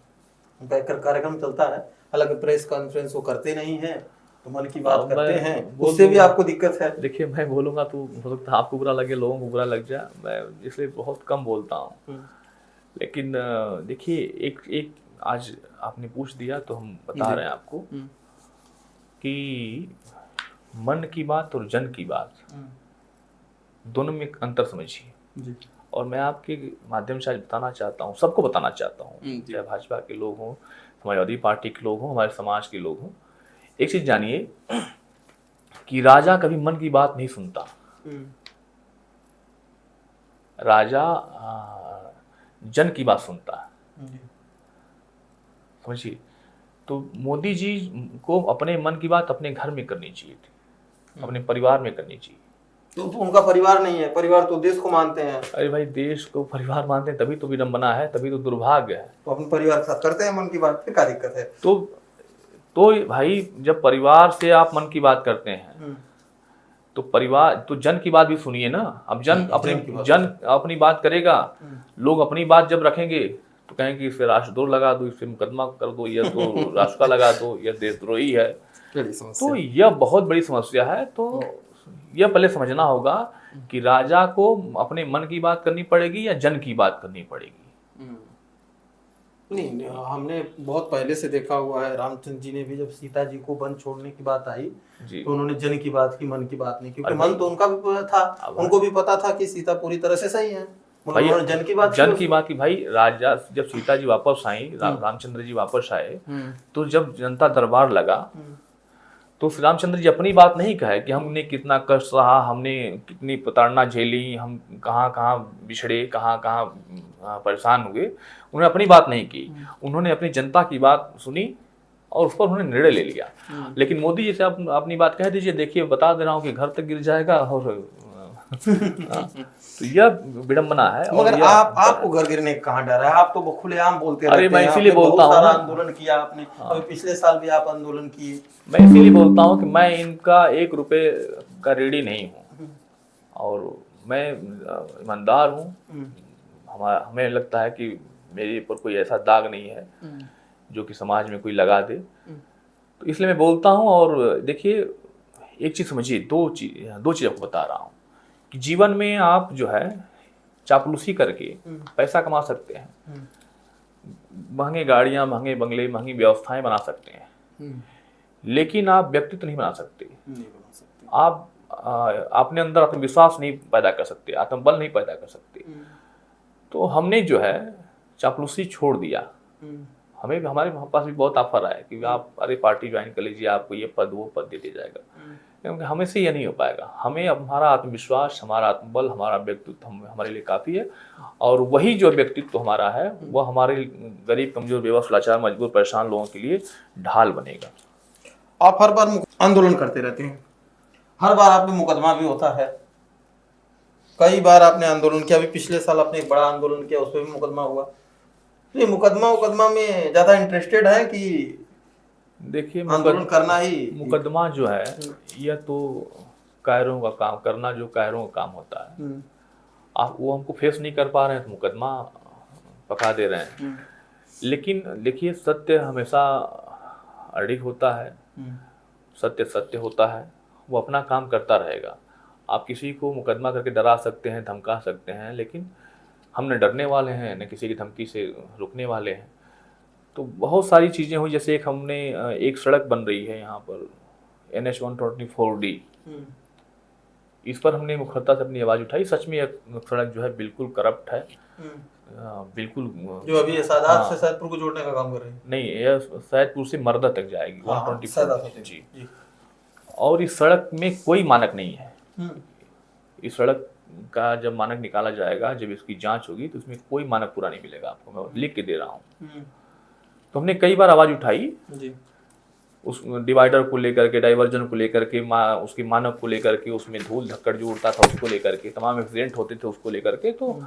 उनका एक कार्यक्रम चलता है, हालांकि प्रेस कॉन्फ्रेंस वो करते नहीं हैं, तो मन की बात करते हैं, उससे भी आपको दिक्कत है?
देखिए, मैं बोलूंगा तो हो सकता है आपको बुरा लगे, लोगों को बुरा लग जाए, मैं इसलिए बहुत कम बोलता हूँ। लेकिन देखिए, एक आज आपने पूछ दिया तो हम बता रहे हैं आपको कि मन की बात और जन की बात, दोनों में अंतर समझिए। और मैं आपके माध्यम से आज बताना चाहता हूँ, सबको बताना चाहता हूँ, चाहे भाजपा के लोग हों, समाजवादी पार्टी के लोग हों, हमारे समाज के लोग हों, एक चीज जानिए कि राजा कभी मन की बात नहीं सुनता। राजा जन की बात सुनता है, समझिए। तो मोदी जी को अपने मन की बात अपने घर में करनी चाहिए थी, अपने परिवार में करनी चाहिए।
तो उनका परिवार नहीं है, परिवार तो देश को मानते हैं।
अरे भाई, देश को परिवार मानते हैं तभी तो विडंबना है, तभी तो दुर्भाग्य है।
तो अपने परिवार के साथ करते हैं मन की बात, फिर क्या दिक्कत है?
तो भाई, जब परिवार से आप मन की बात करते हैं, तो परिवार तो जन की बात भी सुनिए ना। अब जन अपनी बात करेगा, लोग अपनी बात जब रखेंगे तो कहेंगे इससे राष्ट्रद्रोह लगा दो, इससे मुकदमा कर दो, या तो राष्ट्र का लगा दो, या देशद्रोही है।
बड़ी
तो
समस्या।
यह बहुत बड़ी समस्या है। तो यह पहले समझना होगा कि राजा को अपने मन की बात करनी पड़ेगी या जन की बात करनी पड़ेगी।
नहीं, हमने बहुत पहले से देखा हुआ है, रामचंद्र जी ने भी जब सीता जी को वन छोड़ने की बात आई
जी।
तो उन्होंने जन की बात की, मन की बात नहीं, क्योंकि
अरे
मन तो उनका भी था, उनको भी पता था कि सीता पूरी तरह से सही है, मगर उन्होंने जन की बात
की भाई। राजा जब सीता जी वापस आई, रामचंद्र जी वापस आए, तो जब जनता दरबार लगा तो श्री रामचंद्र जी अपनी बात नहीं कहे कि हमने कितना कष्ट सहा, हमने कितनी प्रताड़ना झेली, हम कहाँ कहाँ बिछड़े, कहाँ कहाँ परेशान हुए। उन्होंने अपनी बात नहीं की, उन्होंने अपनी जनता की बात सुनी और उस पर उन्होंने निर्णय ले लिया। लेकिन मोदी जी से आप अपनी बात कह दीजिए, देखिए बता दे रहा हूँ कि घर तक गिर जाएगा। और तो यह विडंबना है।
मगर आपको घर गिरने का कहाँ डर है? आप तो खुलेआम बोलते रहते हैं।
अरे मैं इसीलिए बोलता हूँ,
आंदोलन किया आपने, अभी पिछले साल भी आप आंदोलन किए।
मैं इसीलिए बोलता हूँ कि मैं इनका 1 रुपए का रेडी नहीं हूँ और मैं ईमानदार हूँ। हमें लगता है कि मेरे ऊपर कोई ऐसा दाग नहीं है जो कि समाज में कोई लगा दे, तो इसलिए मैं बोलता हूँ। और देखिए, एक चीज़ समझिए, दो चीज़ आपको बता रहा हूँ कि जीवन में आप जो है चापलूसी करके पैसा कमा सकते हैं, महंगे गाड़ियाँ, महंगे बंगले, महंगी व्यवस्थाएं बना सकते हैं, लेकिन आप व्यक्तित्व नहीं बना सकते। आप अपने अंदर आत्मविश्वास नहीं पैदा कर सकते, आत्मबल नहीं पैदा कर सकते। तो हमने जो है चापलूसी छोड़ दिया। हमें हमारे पास भी बहुत ऑफर आया कि आप अरे पार्टी ज्वाइन कर लीजिए, आपको ये पद वो पद दे दिया जाएगा, क्योंकि हमें से यह नहीं हो पाएगा। हमें हमारा आत्मविश्वास, हमारा आत्मबल, हमारा व्यक्तित्व हमारे लिए काफ़ी है। और वही जो व्यक्तित्व हमारा है वह हमारे गरीब, कमजोर, बेबस, लाचार, मजबूर, परेशान लोगों के लिए ढाल बनेगा।
आप हर बार आंदोलन करते रहते हैं, हर बार आप पे मुकदमा भी होता है, कई बार आपने आंदोलन किया, अभी पिछले साल आपने एक बड़ा आंदोलन किया, उस पर भी मुकदमा हुआ। तो ये मुकदमा में ज्यादा इंटरेस्टेड है कि
देखिए
आंदोलन करना ही?
मुकदमा जो है यह तो कायरों का काम करना, जो कायरों का काम होता है, आप वो हमको फेस नहीं कर पा रहे हैं तो मुकदमा पका दे रहे हैं। लेकिन देखिए, सत्य हमेशा अडिग होता है, सत्य होता है, वो अपना काम करता रहेगा। आप किसी को मुकदमा करके डरा सकते हैं, धमका सकते हैं, लेकिन हम न डरने वाले हैं, न किसी की धमकी से रुकने वाले हैं। तो बहुत सारी चीज़ें हुई, जैसे एक सड़क बन रही है यहाँ पर NH 124D, इस पर हमने मुखरता से अपनी आवाज़ उठाई। सच में यह सड़क जो है बिल्कुल करप्ट है, बिल्कुल।
जो अभी सादात से सैदपुर को जोड़ने का काम कर रही है?
नहीं, यह सैदपुर से मरदा तक जाएगी, 124 जी। और इस सड़क में कोई मानक नहीं है। इस सड़क का जब मानक निकाला जाएगा, जब इसकी जांच होगी, तो इसमें कोई मानक पूरा नहीं मिलेगा आपको, मैं लिख के दे रहा हूँ। तो हमने कई बार आवाज़ उठाई जी, उस डिवाइडर को लेकर के, डाइवर्जन को लेकर के, उसके मानक को लेकर के, उसमें धूल धक्कड़ जो उड़ता था उसको लेकर के, तमाम एक्सीडेंट होते थे उसको लेकर के। तो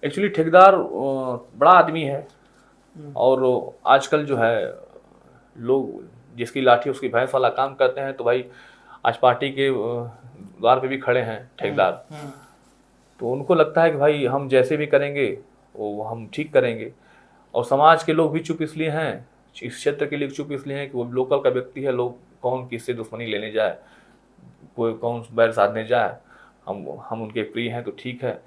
एक्चुअली ठेकेदार बड़ा आदमी है, और आजकल जो है लोग जिसकी लाठी उसकी भैंस वाला काम करते हैं। तो भाई आज पार्टी के द्वार पे भी खड़े हैं ठेकेदार, तो उनको लगता है कि भाई हम जैसे भी करेंगे वो हम ठीक करेंगे। और समाज के लोग भी चुप इसलिए हैं, इस क्षेत्र के लिए चुप इसलिए हैं कि वो लोकल का व्यक्ति है, लोग कौन किससे दुश्मनी लेने जाए, कोई कौन बैर साधने जाए, हम उनके प्रिय हैं तो ठीक है।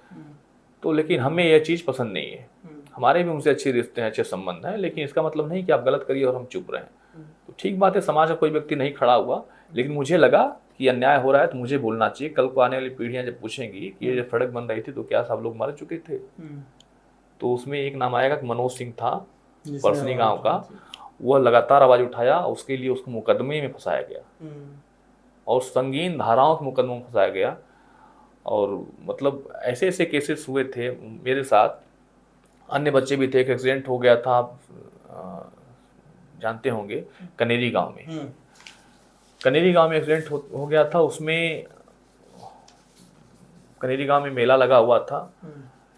तो लेकिन हमें यह चीज़ पसंद नहीं है। हमारे भी उनसे अच्छे रिश्ते हैं, अच्छे संबंध हैं, लेकिन इसका मतलब नहीं कि आप गलत करिए और हम चुप रहें। तो ठीक बात है, समाज का कोई व्यक्ति नहीं खड़ा हुआ, लेकिन मुझे लगा कि अन्याय हो रहा है तो मुझे बोलना चाहिए। कल को आने वाली पीढ़ियां जब पूछेंगी कि ये जब सड़क बन रही थी तो क्या सब लोग मर चुके थे, तो उसमें एक नाम आएगा कि मनोज सिंह था, परसनी गांव का। वह लगातार आवाज उठाया, उसके लिए उसको मुकदमे में फंसाया गया और संगीन धाराओं के मुकदमों में फंसाया गया। और मतलब ऐसे ऐसे केसेस हुए थे मेरे साथ, अन्य बच्चे भी थे। एक एक्सीडेंट हो गया था, आप जानते होंगे, कनेरी गांव में। कनेरी गांव में एक्सीडेंट हो गया था। उसमें कनेरी गांव में मेला लगा हुआ था।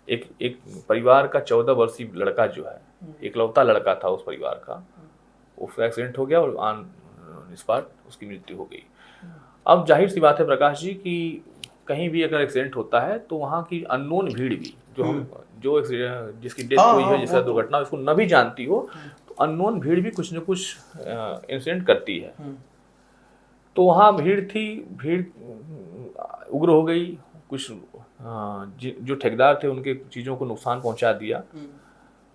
एक परिवार का 14 वर्षीय लड़का जो है, इकलौता लड़का था उस परिवार का, उसका एक्सीडेंट हो गया और ऑन स्पॉट उसकी मृत्यु हो गई। अब जाहिर सी बात है प्रकाश जी कि कहीं भी अगर एक्सीडेंट होता है तो वहाँ की अननोन भीड़ भी, जो जिसकी डेथ
हाँ,
हुई
हाँ,
है, जिसका
वो तो-
दुर्घटना उसको न भी जानती हो, तो अननोन भीड़ भी कुछ न कुछ इंसिडेंट करती है। तो वहाँ भीड़ थी, भीड़ उग्र हो गई, कुछ जो ठेकेदार थे उनके चीज़ों को नुकसान पहुंचा दिया।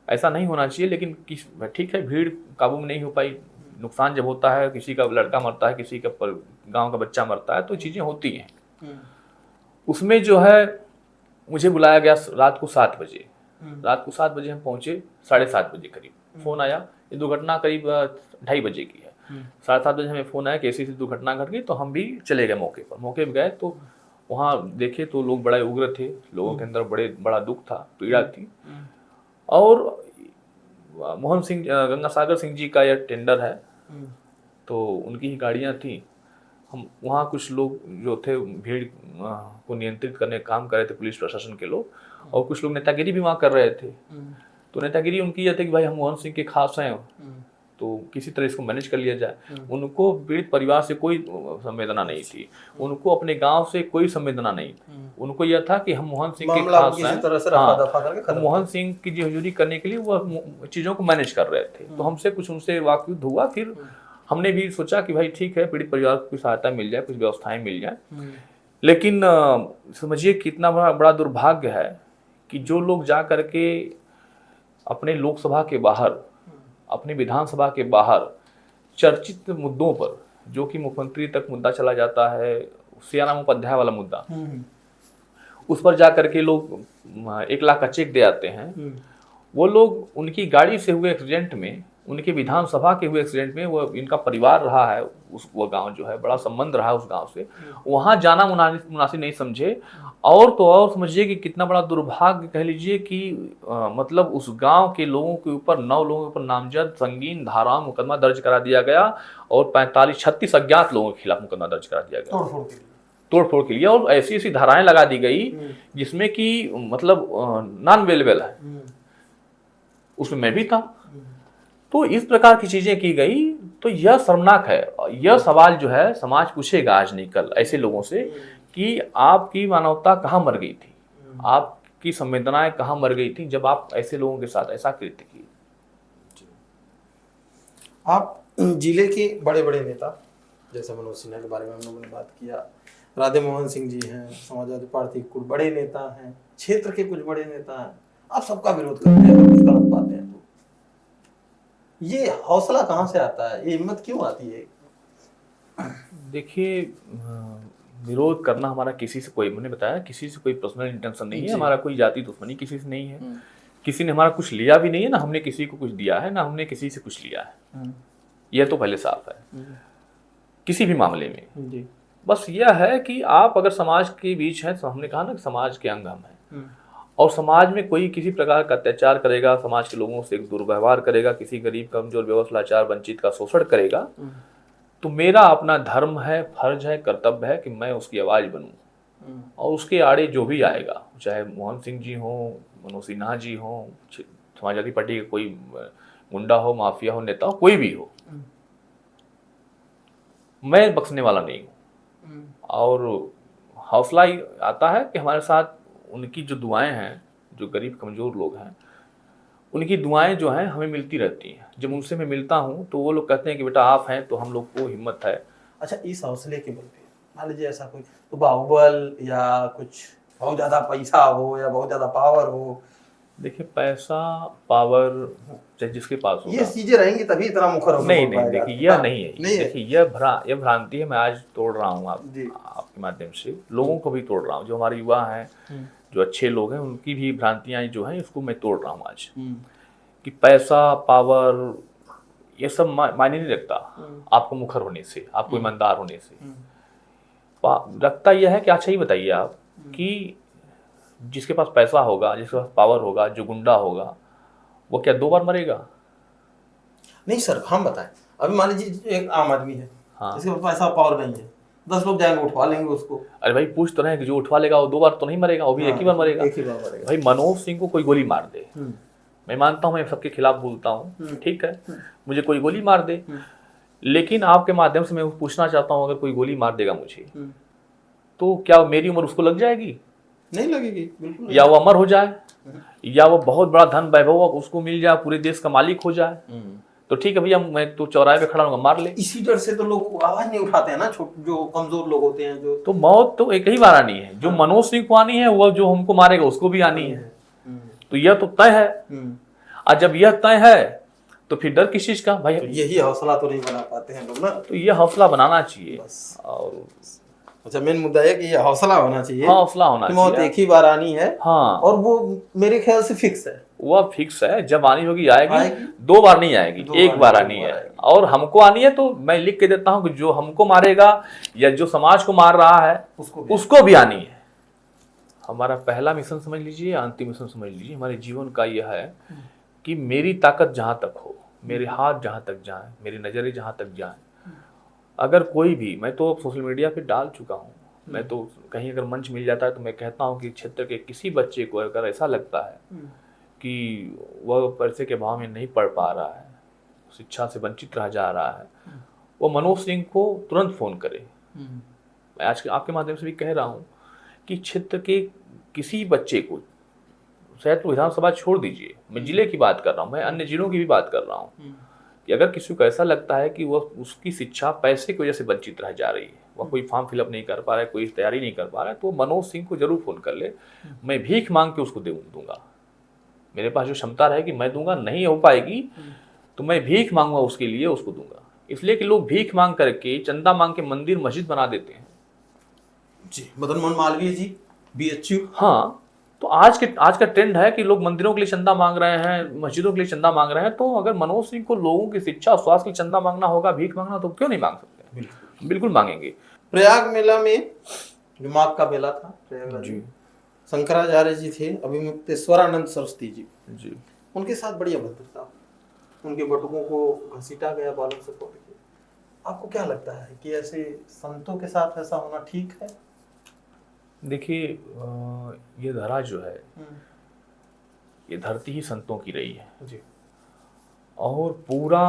ऐसा नहीं होना चाहिए, लेकिन ठीक है, भीड़ काबू में नहीं हो पाई। नुकसान जब होता है, किसी का लड़का मरता है, किसी का गांव का बच्चा मरता है, तो चीज़ें होती हैं। उसमें जो है मुझे बुलाया गया रात को 7 बजे। रात को 7 बजे हम पहुंचे, 7:30 बजे करीब फ़ोन आया। ये दुर्घटना करीब 2:30 बजे की है। 7:30 बजे हमें फ़ोन आया कि ऐसी दुर्घटना घट गई। तो हम भी चले गए मौके पर। मौके पर गए तो वहाँ देखे तो लोग बड़े उग्र थे, लोगों के अंदर बड़ा दुख था, पीड़ा थी। और मोहन सिंह, गंगासागर सिंह जी का यह टेंडर है, तो उनकी ही गाड़ियाँ थी। हम वहाँ कुछ लोग जो थे भीड़ को नियंत्रित करने का काम कर रहे थे, पुलिस प्रशासन के लोग, और कुछ लोग नेतागिरी भी वहाँ कर रहे थे। तो नेतागिरी उनकी यह थी कि भाई हम मोहन सिंह के खास हैं, तो किसी तरह इसको मैनेज कर लिया जाए। उनको पीड़ित परिवार से कोई संवेदना नहीं थी, उनको अपने गांव से कोई संवेदना नहीं थी। उनको यह था कि हम मोहन सिंह के खास हैं। हाँ, मोहन सिंह की जी हजूरी करने के लिए वो चीज़ों को मैनेज कर रहे थे। तो हमसे कुछ उनसे वाकयुद्ध हुआ। फिर हमने भी सोचा कि भाई ठीक है, पीड़ित परिवार को कुछ सहायता मिल जाए, कुछ व्यवस्थाएं मिल जाए। लेकिन समझिए कितना बड़ा दुर्भाग्य है कि जो लोग जा करके अपने लोकसभा के बाहर, अपने विधानसभा के बाहर चर्चित मुद्दों पर, जो कि मुख्यमंत्री तक मुद्दा चला जाता है, सियाराम उपाध्याय वाला मुद्दा, उस पर जा करके लोग 1 लाख का चेक दे आते हैं। वो लोग उनकी गाड़ी से हुए एक्सीडेंट में, उनके विधानसभा के हुए एक्सीडेंट में, वो इनका परिवार रहा है, वो गांव जो है बड़ा संबंध रहा है उस गांव से, वहां जाना मुनासिब नहीं समझे। और तो और समझिए कि कितना बड़ा दुर्भाग्य कह लीजिए कि मतलब उस गांव के लोगों के ऊपर, 9 लोगों के ऊपर नामजद संगीन धारा मुकदमा दर्ज करा दिया गया, और 36 अज्ञात लोगों के खिलाफ मुकदमा दर्ज करा दिया गया तोड़फोड़ के लिए। और ऐसी ऐसी धाराएं लगा दी गई जिसमें कि मतलब नॉन अवेलेबल है, उसमें मैं भी था। तो इस प्रकार की चीजें की गई, तो यह शर्मनाक है। यह सवाल जो है समाज पूछेगा आज नहीं कल ऐसे लोगों से कि आपकी मानवता कहाँ मर गई थी, आपकी संवेदनाएं कहाँ मर गई थी जब आप ऐसे लोगों के साथ ऐसा कृत्य किए।
आप जिले के बड़े बड़े नेता, जैसे मनोज सिन्हा के बारे में हम लोगों ने बात किया, राधे मोहन सिंह जी हैं, समाजवादी पार्टी के कुछ बड़े नेता हैं, क्षेत्र के कुछ बड़े नेता हैं, आप सबका विरोध करते हैं अगर कुछ गलत बातें हैं तो ये हौसला कहाँ से आता है, ये हिम्मत क्यों आती है?
देखिए, विरोध करना हमारा किसी से कोई, मैंने बताया, किसी से कोई पर्सनल इंटेंशन नहीं है, हमारा कोई जाति दुश्मनी किसी से नहीं है, किसी ने हमारा कुछ लिया भी नहीं है, ना हमने किसी को कुछ दिया है, ना हमने किसी से कुछ लिया है। यह तो पहले साफ है किसी भी मामले में। बस यह है कि आप अगर समाज के बीच हैं, तो हमने कहा ना कि समाज के अंग हम हैं, और समाज में कोई किसी प्रकार का अत्याचार करेगा, समाज के लोगों से दुर्व्यवहार करेगा, किसी गरीब कमजोर बेवस लाचार वंचित का शोषण करेगा, तो मेरा अपना धर्म है, फर्ज है, कर्तव्य है कि मैं उसकी आवाज़ बनूं। और उसके आड़े जो भी आएगा, चाहे मोहन सिंह जी हों, मनोज सिन्हा जी हों, समाजवादी पार्टी का कोई गुंडा हो, माफिया हो, नेता हो, कोई भी हो, मैं बख्शने वाला नहीं हूँ। और हौसला ही आता है कि हमारे साथ उनकी जो दुआएं हैं, जो गरीब कमज़ोर लोग हैं, उनकी दुआएं जो हैं हमें मिलती रहती हैं। जब उनसे मैं मिलता हूँ तो वो लोग कहते हैं कि बेटा आप हैं तो हम लोग को हिम्मत है।
अच्छा, इस हौसले के बल पे मान लीजिए ऐसा कोई तो बाहुबल या कुछ बहुत ज़्यादा पैसा हो या बहुत ज़्यादा पावर हो,
देखिए पैसा पावर चाहे जिसके पास हो,
ये चीजें रहेंगी तभी इतना मुखर होगा।
नहीं, देखिए यह नहीं है, देखिए यह भ्रांति है। मैं आज तोड़ रहा हूँ आपके माध्यम से, लोगों को भी तोड़ रहा हूँ, जो हमारे युवा हैं, जो अच्छे लोग हैं, उनकी भी भ्रांतियाँ जो हैं इसको मैं तोड़ रहा हूँ आज। कि पैसा पावर ये सब मायने नहीं रखता आपको मुखर होने से, आपको ईमानदार होने से। रखता यह है कि अच्छा ही बताइए आप कि जिसके पास पैसा होगा, जिसके पास पावर होगा, जो गुंडा होगा, वो क्या 2 बार मरेगा?
नहीं सर, हम बताएं, अभी मान लीजिए एक आम आदमी है,
हाँ,
इसके पास पैसा पावर नहीं है, 10 लोग जाएंगे उठवा लेंगे उसको।
अरे भाई पूछ तो रहे हैं कि जो उठवा लेगा वो 2 बार तो नहीं मरेगा, वो भी एक ही बार मरेगा।
एक ही बार मरेगा।
भाई मनोज सिंह को कोई गोली मार दे, मैं मानता हूँ मैं सबके खिलाफ बोलता हूँ, ठीक है, मुझे कोई गोली मार दे, लेकिन आपके माध्यम से मैं पूछना चाहता हूँ, अगर कोई गोली मार देगा मुझे, तो क्या मेरी उम्र उसको लग जाएगी?
नहीं लगेगी, बिल्कुल नहीं।
या वो अमर हो जाए, या वो बहुत बड़ा धन वैभव उसको मिल जाए, पूरे देश का मालिक हो जाए, तो ठीक है भैया, मैं तो चौराहे पे खड़ा हूँ, मार ले।
इसी डर से तो लोग आवाज नहीं उठाते हैं ना, जो कमजोर लोग होते हैं जो।
तो मौत तो एक ही बार आनी है, जो मनोज सिंह को आनी है, वो जो हमको मारेगा उसको भी आनी है। तो यह तो तय है। और जब यह तय है तो फिर डर किस चीज का भाई?
तो यही हौसला तो नहीं बना पाते हैं लोग ना।
तो ये हौसला बनाना चाहिए।
बस।
और
अच्छा, मेन मुद्दा है कि ये हौसला होना चाहिए,
हौसला होना
कि मौत
चाहिए।
एक ही बार आनी है।
हाँ,
और वो मेरे ख्याल से फिक्स है।
वह फिक्स है, जब आनी होगी आएगी,
आएगी।
2 बार नहीं आएगी,
दो
एक बार
बार
आनी है।
आएगी।
और हमको आनी है तो मैं लिख के देता हूं कि जो हमको मारेगा या जो समाज को मार रहा है उसको भी आनी है। हमारा पहला मिशन समझ लीजिए, अंतिम मिशन समझ लीजिए, हमारे जीवन का यह है कि मेरी ताकत जहां तक हो, मेरे हाथ जहां तक जाए, मेरी नजरें जहां तक जाए, अगर कोई भी, मैं तो सोशल मीडिया पे डाल चुका हूँ, मैं तो कहीं अगर मंच मिल जाता है तो मैं कहता हूँ कि क्षेत्र के किसी बच्चे को अगर ऐसा लगता है कि वह पैसे के भाव में नहीं पढ़ पा रहा है, शिक्षा से वंचित रह जा रहा है, वो मनोज सिंह को तुरंत फ़ोन करे। मैं आज आपके माध्यम से भी कह रहा हूँ कि क्षेत्र के किसी बच्चे को, शायद तो विधानसभा छोड़ दीजिए, मैं जिले की बात कर रहा हूँ, मैं अन्य जिलों की भी बात कर रहा हूँ, कि अगर किसी को ऐसा लगता है कि वह उसकी शिक्षा पैसे की वजह से वंचित रह जा रही है, वह कोई फॉर्म फिलअप नहीं कर पा रहा है, कोई तैयारी नहीं कर पा रहा है, तो मनोज सिंह को जरूर फ़ोन कर ले। मैं भीख मांग के उसको दूंगा। मेरे पास जो क्षमता रहेगी मैं दूंगा, नहीं हो पाएगी तो मैं भीख मांगूंगा उसके लिए, उसको दूंगा। इसलिए कि लोग भीख मांग करके, चंदा मांग के मंदिर मस्जिद बना देते हैं।
जी, मदन मोहन मालवीय जी, BHU।
हाँ, तो आज का ट्रेंड है कि लोग मंदिरों के लिए चंदा मांग रहे हैं, मस्जिदों के लिए चंदा मांग रहे हैं। तो अगर मनोज सिंह को लोगों की शिक्षा और स्वास्थ्य के लिए चंदा मांगना होगा, भीख मांगना, तो क्यों नहीं मांग सकते? बिल्कुल मांगेंगे।
प्रयाग मेला में, जो माघ का मेला था प्रयागराज
जी,
में, शंकराचार्य जी थे, अभिमुक्तेश्वरानंद सरस्वती
जी,
उनके साथ बड़ी अभद्रता, उनके बटुकों को घसीटा गया बालों से पकड़ के। आपको क्या लगता है कि ऐसे संतों के साथ ऐसा होना ठीक है?
देखिए, ये धरा जो है, ये धरती ही संतों की रही है
जी।
और पूरा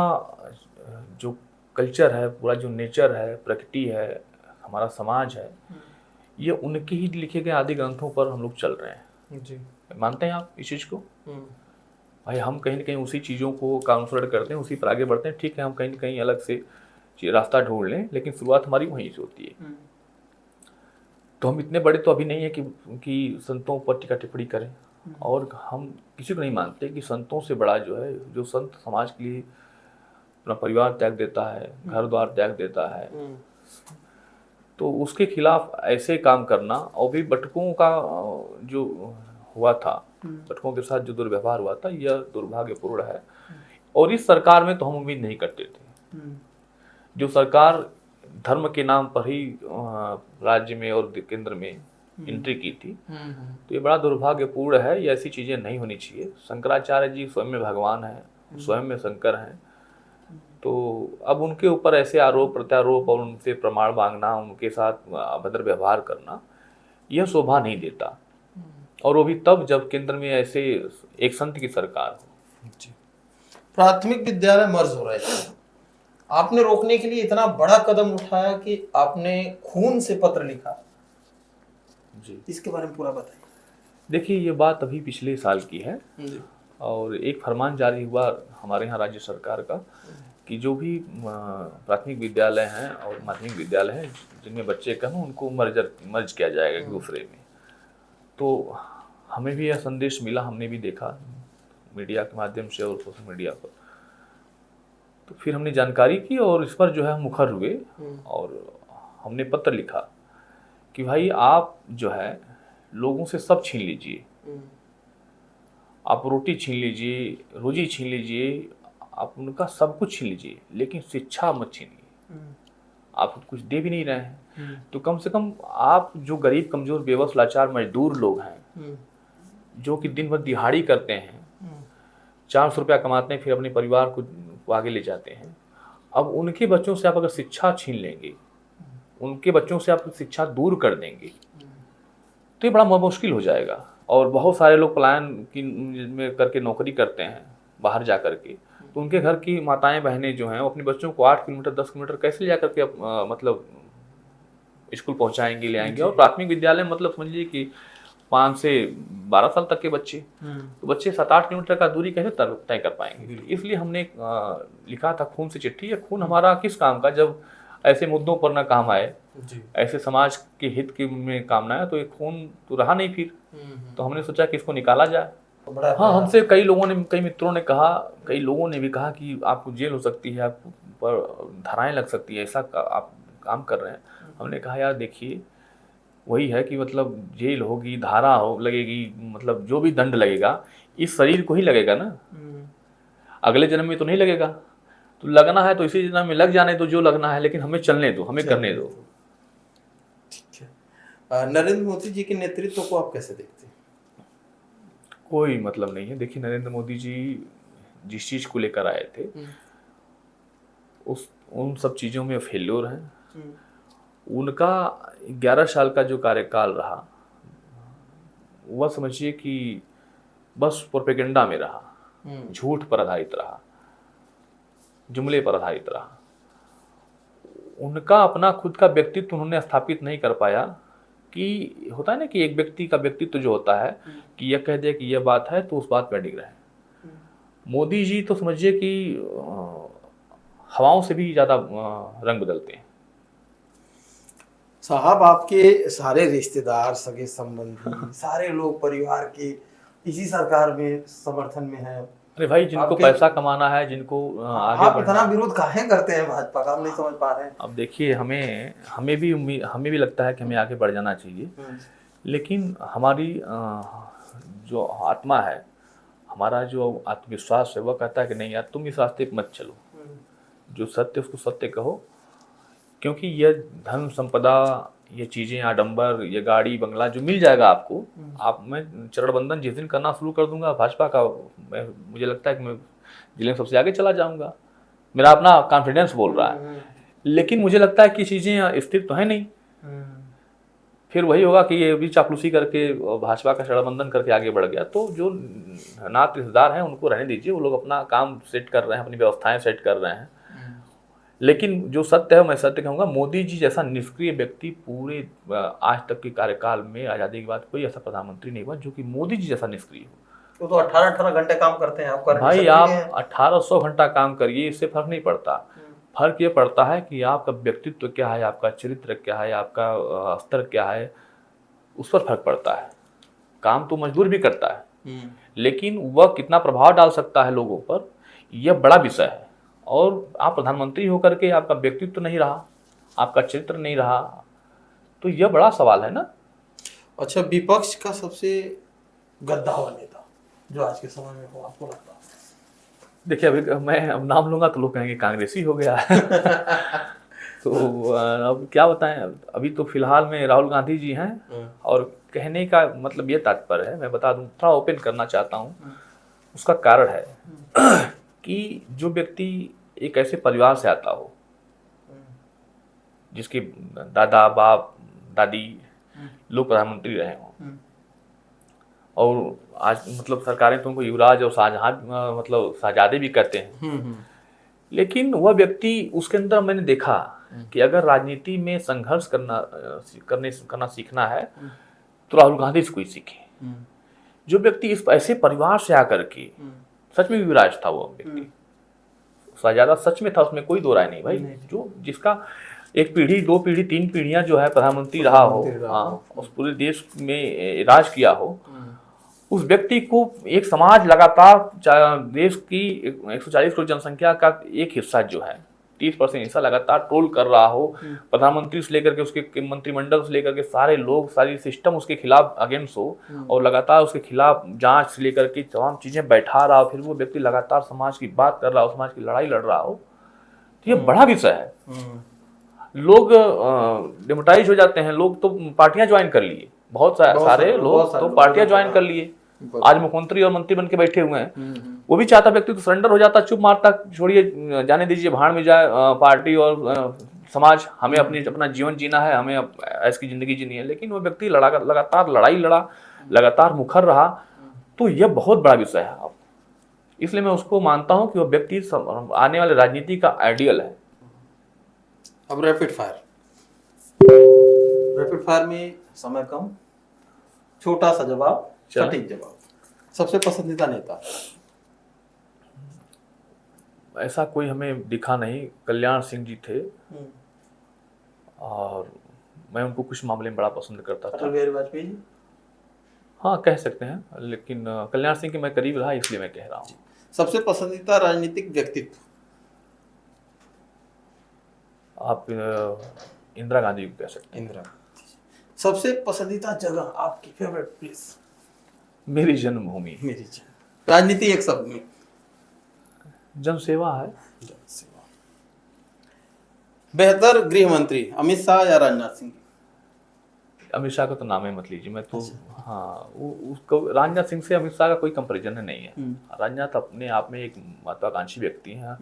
जो कल्चर है, पूरा जो नेचर है, प्रकृति है, हमारा समाज है, ये उनके ही लिखे गए आदि ग्रंथों पर हम लोग चल रहे हैं।
जी।
मानते हैं आप इस चीज़ को? भाई हम कहीं ना कहीं उसी चीज़ों को का अनुसरण करते हैं, उसी पर आगे बढ़ते हैं। ठीक है, हम कहीं ना कहीं अलग से रास्ता ढूंढ लें, लेकिन शुरुआत हमारी वहीं से होती है। तो हम इतने बड़े तो अभी नहीं है कि संतों पर टीका टिप्पणी करें। और हम किसी को नहीं मानते कि संतों से बड़ा जो है, जो संत समाज के लिए अपना परिवार त्याग देता है, घर द्वार त्याग देता है, तो उसके खिलाफ ऐसे काम करना, और भी बटुकों का जो हुआ था, बटुकों के साथ जो दुर्व्यवहार हुआ था, यह दुर्भाग्यपूर्ण है। और इस सरकार में तो हम उम्मीद नहीं करते थे। जो सरकार धर्म के नाम पर ही राज्य में और केंद्र में एंट्री की थी, तो ये बड़ा दुर्भाग्यपूर्ण है। ये ऐसी चीज़ें नहीं होनी चाहिए। शंकराचार्य जी स्वयं में भगवान हैं, स्वयं में शंकर हैं। तो अब उनके ऊपर ऐसे आरोप प्रत्यारोप और उनसे प्रमाण मांगना, उनके साथ अभद्र व्यवहार करना, यह शोभा नहीं देता। और वो भी तब जब केंद्र में ऐसे एक संत की सरकार हो।
प्राथमिक विद्यालय मर्ज हो रहे थे, आपने रोकने के लिए इतना बड़ा कदम उठाया कि आपने खून से पत्र लिखा।
जी,
इसके बारे में पूरा बताइए।
देखिए, ये बात अभी पिछले साल की है।
जी।
और एक फरमान जारी हुआ हमारे यहाँ राज्य सरकार का कि जो भी प्राथमिक विद्यालय हैं और माध्यमिक विद्यालय हैं जिनमें बच्चे कम हैं, उनको मर्ज किया जाएगा एक दूसरे में। तो हमें भी यह संदेश मिला, हमने भी देखा मीडिया के माध्यम से और सोशल मीडिया पर। तो फिर हमने जानकारी की और इस पर जो है मुखर हुए और हमने पत्र लिखा कि भाई आप जो है लोगों से सब छीन लीजिए, आप रोटी छीन लीजिए, रोजी छीन लीजिए, आप उनका सब कुछ छीन लीजिए, लेकिन शिक्षा मत छीनिए। आप कुछ दे भी नहीं रहे हैं, तो कम से कम आप जो गरीब कमजोर बेबस लाचार मजदूर लोग हैं, जो कि दिन भर दिहाड़ी करते हैं, 400 रुपया कमाते हैं, फिर अपने परिवार को आगे ले जाते हैं, अब उनके बच्चों से आप अगर शिक्षा छीन लेंगे, उनके बच्चों से आप शिक्षा दूर कर देंगे, तो ये बड़ा मुश्किल हो जाएगा। और बहुत सारे लोग पलायन की में करके नौकरी करते हैं बाहर जा करके, तो उनके घर की माताएं बहनें जो हैं वो अपने बच्चों को 8 किलोमीटर 10 किलोमीटर कैसे ले जा करके मतलब स्कूल पहुंचाएंगे, ले आएंगे। और प्राथमिक विद्यालय मतलब समझिए कि 5 से 12 साल तक के बच्चे, तो बच्चे 7-8 किलोमीटर का दूरी कैसे तय कर पाएंगे। इसलिए हमने लिखा था खून से चिट्ठी। ये खून हमारा किस काम का, जब ऐसे मुद्दों पर ना काम आए, ऐसे समाज के हित के में काम ना आए, तो ये खून तो रहा नहीं फिर। तो हमने सोचा कि इसको निकाला जाए। हाँ, हमसे कई लोगों ने, कई मित्रों ने कहा, कई लोगों ने भी कहा कि आपको जेल हो सकती है, आप पर धाराएं लग सकती है, ऐसा आप काम कर रहे हैं। हमने कहा यार देखिए, वही है कि मतलब जेल होगी, धारा हो लगेगी, मतलब जो भी दंड लगेगा इस शरीर को ही लगेगा ना, अगले जन्म में तो नहीं लगेगा। तो लगना है तो इसी जन्म में लग जाने दो, जो लगना है, लेकिन हमें चलने दो, हमें करने दो।
ठीक है। नरेंद्र मोदी जी के नेतृत्व को आप कैसे देखते हैं?
कोई मतलब नहीं है। देखिए, नरेंद्र मोदी जी जिस चीज को लेकर आए थे उन सब चीजों में फेल्योर हैं। उनका 11 साल का जो कार्यकाल रहा, वह समझिए कि बस प्रोपेगेंडा में रहा, झूठ पर आधारित रहा, जुमले पर आधारित रहा। उनका अपना खुद का व्यक्तित्व उन्होंने स्थापित नहीं कर पाया। कि होता है ना कि एक व्यक्ति का व्यक्तित्व जो होता है कि यह कह दे कि यह बात है तो उस बात पर अडिग रहे। मोदी जी तो समझिए कि हवाओं से भी ज्यादा रंग बदलते हैं।
साहब, आपके सारे रिश्तेदार, सगे संबंधी, सारे लोग परिवार के इसी सरकार में समर्थन में है।
अरे भाई, जिनको पैसा कमाना है, जिनको आगे
आप इतना विरोध काहे करते हैं भाजपा का, हम नहीं समझ पा रहे हैं।
अब देखिए, हमें भी लगता है कि हमें आगे बढ़ जाना चाहिए, लेकिन हमारी जो आत्मा है, हमारा जो आत्मविश्वास है, वह कहता है कि नहीं यार, तुम इस रास्ते पर मत चलो। जो सत्य उसको सत्य कहो, क्योंकि यह धन संपदा, ये चीज़ें, आडंबर, ये गाड़ी बंगला जो मिल जाएगा आपको, मैं चरणबंदन जिस दिन करना शुरू कर दूंगा भाजपा का, मुझे लगता है कि मैं जिले में सबसे आगे चला जाऊंगा। मेरा अपना कॉन्फिडेंस बोल रहा है। लेकिन मुझे लगता है कि चीज़ें स्थिर तो है नहीं। फिर वही होगा कि ये भी चापलूसी करके भाजपा का चरणबंदन करके आगे बढ़ गया। तो जो नात रिश्तेदार हैं उनको रहने दीजिए, वो लोग अपना काम सेट कर रहे हैं, अपनी व्यवस्थाएं सेट कर रहे हैं। लेकिन जो सत्य है, मैं सत्य कहूँगा, मोदी जी जैसा निष्क्रिय व्यक्ति पूरे आज तक के कार्यकाल में, आज़ादी के बाद कोई ऐसा प्रधानमंत्री नहीं हुआ जो कि मोदी जी जैसा निष्क्रिय हो।
वो तो 18-18 घंटे काम करते हैं। आप
भाई, आप 1800 घंटा काम करिए, इससे फर्क नहीं पड़ता। फर्क ये पड़ता है कि आपका व्यक्तित्व क्या है, आपका चरित्र क्या है, आपका स्तर क्या है, उस पर फर्क पड़ता है। काम तो मजदूर भी करता है, लेकिन वह कितना प्रभाव डाल सकता है लोगों पर, यह बड़ा विषय है। और आप प्रधानमंत्री होकर के आपका व्यक्तित्व नहीं रहा, आपका चरित्र नहीं रहा, तो यह बड़ा सवाल है ना।
अच्छा, विपक्ष का सबसे गद्दा हुआ नेता जो आज के समय में हो, आपको लगता है?
देखिए, अभी मैं अब नाम लूंगा तो लोग कहेंगे कांग्रेसी हो गया तो अब क्या बताएं। अभी तो फिलहाल में राहुल गांधी जी हैं। और कहने का मतलब ये तात्पर्य है, मैं बता दूं, थोड़ा ओपन करना चाहता हूं। उसका कारण है कि जो व्यक्ति एक ऐसे परिवार से आता हो जिसके दादा, बाप, दादी लोग प्रधानमंत्री रहे हों, और आज मतलब सरकारें तो उनको युवराज और शाहजहां, मतलब शाहजादे भी कहते हैं। लेकिन वह व्यक्ति, उसके अंदर मैंने देखा कि अगर राजनीति में संघर्ष करना सीखना है तो राहुल गांधी से कोई सीखे। जो व्यक्ति इस ऐसे परिवार से आकर के, सच में युवराज था वो व्यक्ति, शाहजादा सच में था, उसमें कोई दो राय नहीं भाई। जो जिसका एक पीढ़ी, 2 पीढ़ी, 3 पीढ़ियां जो है प्रधानमंत्री रहा हो, हाँ, उस पूरे देश में राज किया हो, उस व्यक्ति को एक समाज लगातार, देश की 140 करोड़ जनसंख्या का एक हिस्सा जो है, 30% हिस्सा लगातार ट्रोल कर रहा हो, प्रधानमंत्री से लेकर के उसके मंत्रिमंडल से लेकर के सारे लोग, सारी सिस्टम उसके खिलाफ अगेंस्ट हो, और लगातार उसके खिलाफ जांच से लेकर के तमाम चीजें बैठा रहा हो, फिर वो व्यक्ति लगातार समाज की बात कर रहा हो, समाज की लड़ाई लड़ रहा हो, तो ये बड़ा विषय है। लोग डिमोटाइज हो जाते हैं, लोग तो पार्टियां ज्वाइन कर लिए, बहुत सारे लोग तो पार्टियां ज्वाइन कर लिए। आज मुख्यमंत्री और मंत्री बन के बैठे हुए हैं। वो भी चाहता व्यक्ति तो सरेंडर हो जाता, चुप मारता, छोड़िए, जाने दीजिए, भाड़ में जाए पार्टी और समाज, हमें अपना जीवन जीना है, हमें ऐसी की जिंदगी जीनी है। लेकिन वो व्यक्ति लगातार लड़ाई लड़ा, लगातार मुखर रहा, तो यह बहुत बड़ा विषय है। इसलिए मैं उसको मानता हूं कि वह व्यक्ति आने वाले राजनीति का आइडियल है।
अब रैपिड फायर में समय कम, छोटा सा जवाब,
चलें।
सटीक जवाब। सबसे पसंदीदा नेता?
ऐसा कोई हमें दिखा नहीं, कल्याण सिंह जी थे और मैं उनको कुछ मामले में बड़ा पसंद करता
अटल
था।
बिहारी वाजपेयी जी?
हाँ, कह सकते हैं, लेकिन कल्याण सिंह के मैं करीब रहा इसलिए मैं कह रहा हूँ।
सबसे पसंदीदा राजनीतिक व्यक्तित्व?
आप इंदिरा गांधी को कह सकते हैं।
इंदिरा। सबसे पसंदीदा जगह, आपकी फेवरेट प्लेस?
मेरी जन्मभूमि।
मेरी जगह। राजनीति एक शब्द में?
जनसेवा है।
बेहतर गृह मंत्री अमित शाह या राजनाथ सिंह?
अमित शाह का तो नाम ही मत लीजिए, मैं तो हाँ उसको राजनाथ सिंह से अमित शाह का कोई कंपैरिजन नहीं है। राजनाथ अपने आप में एक महत्वाकांक्षी व्यक्ति हैं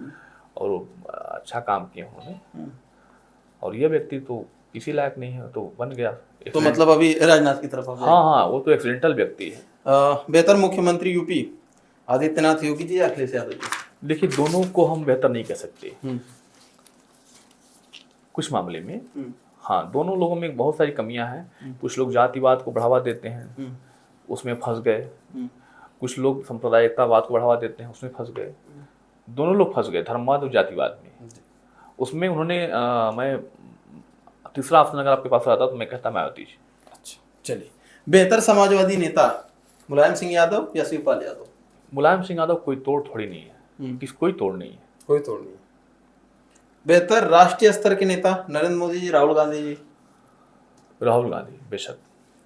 और वो अच्छा काम किए उन्होंने, और यह व्यक्ति तो किसी लायक नहीं है, तो बन गया।
तो मतलब अभी राजनाथ की तरफ
हाँ हाँ, वो तो एक्सीडेंटल व्यक्ति है।
बेहतर मुख्यमंत्री यूपी आदित्यनाथ योगी जी या अखिलेश यादव जी?
देखिए, दोनों को हम बेहतर नहीं कह सकते कुछ मामले में। हाँ, दोनों लोगों में बहुत सारी कमियां हैं। कुछ लोग जातिवाद को बढ़ावा देते हैं, उसमें फंस गए। कुछ लोग सांप्रदायिकतावाद को बढ़ावा देते हैं, उसमें फंस गए। दोनों लोग फंस गए धर्मवाद और जातिवाद में। उसमें उन्होंने मैं तीसरा ऑप्शन अगर आपके पास रहता तो मैं कहता मायावती जी।
अच्छा, चलिए। बेहतर समाजवादी नेता मुलायम सिंह यादव या शिवपाल यादव?
मुलायम सिंह यादव कोई तोड़ थोड़ी नहीं है, कोई तोड़ नहीं है।
कोई तोड़ नहीं। बेहतर राष्ट्रीय स्तर के नेता नरेंद्र मोदी जी, राहुल गांधी जी?
राहुल गांधी बेशक।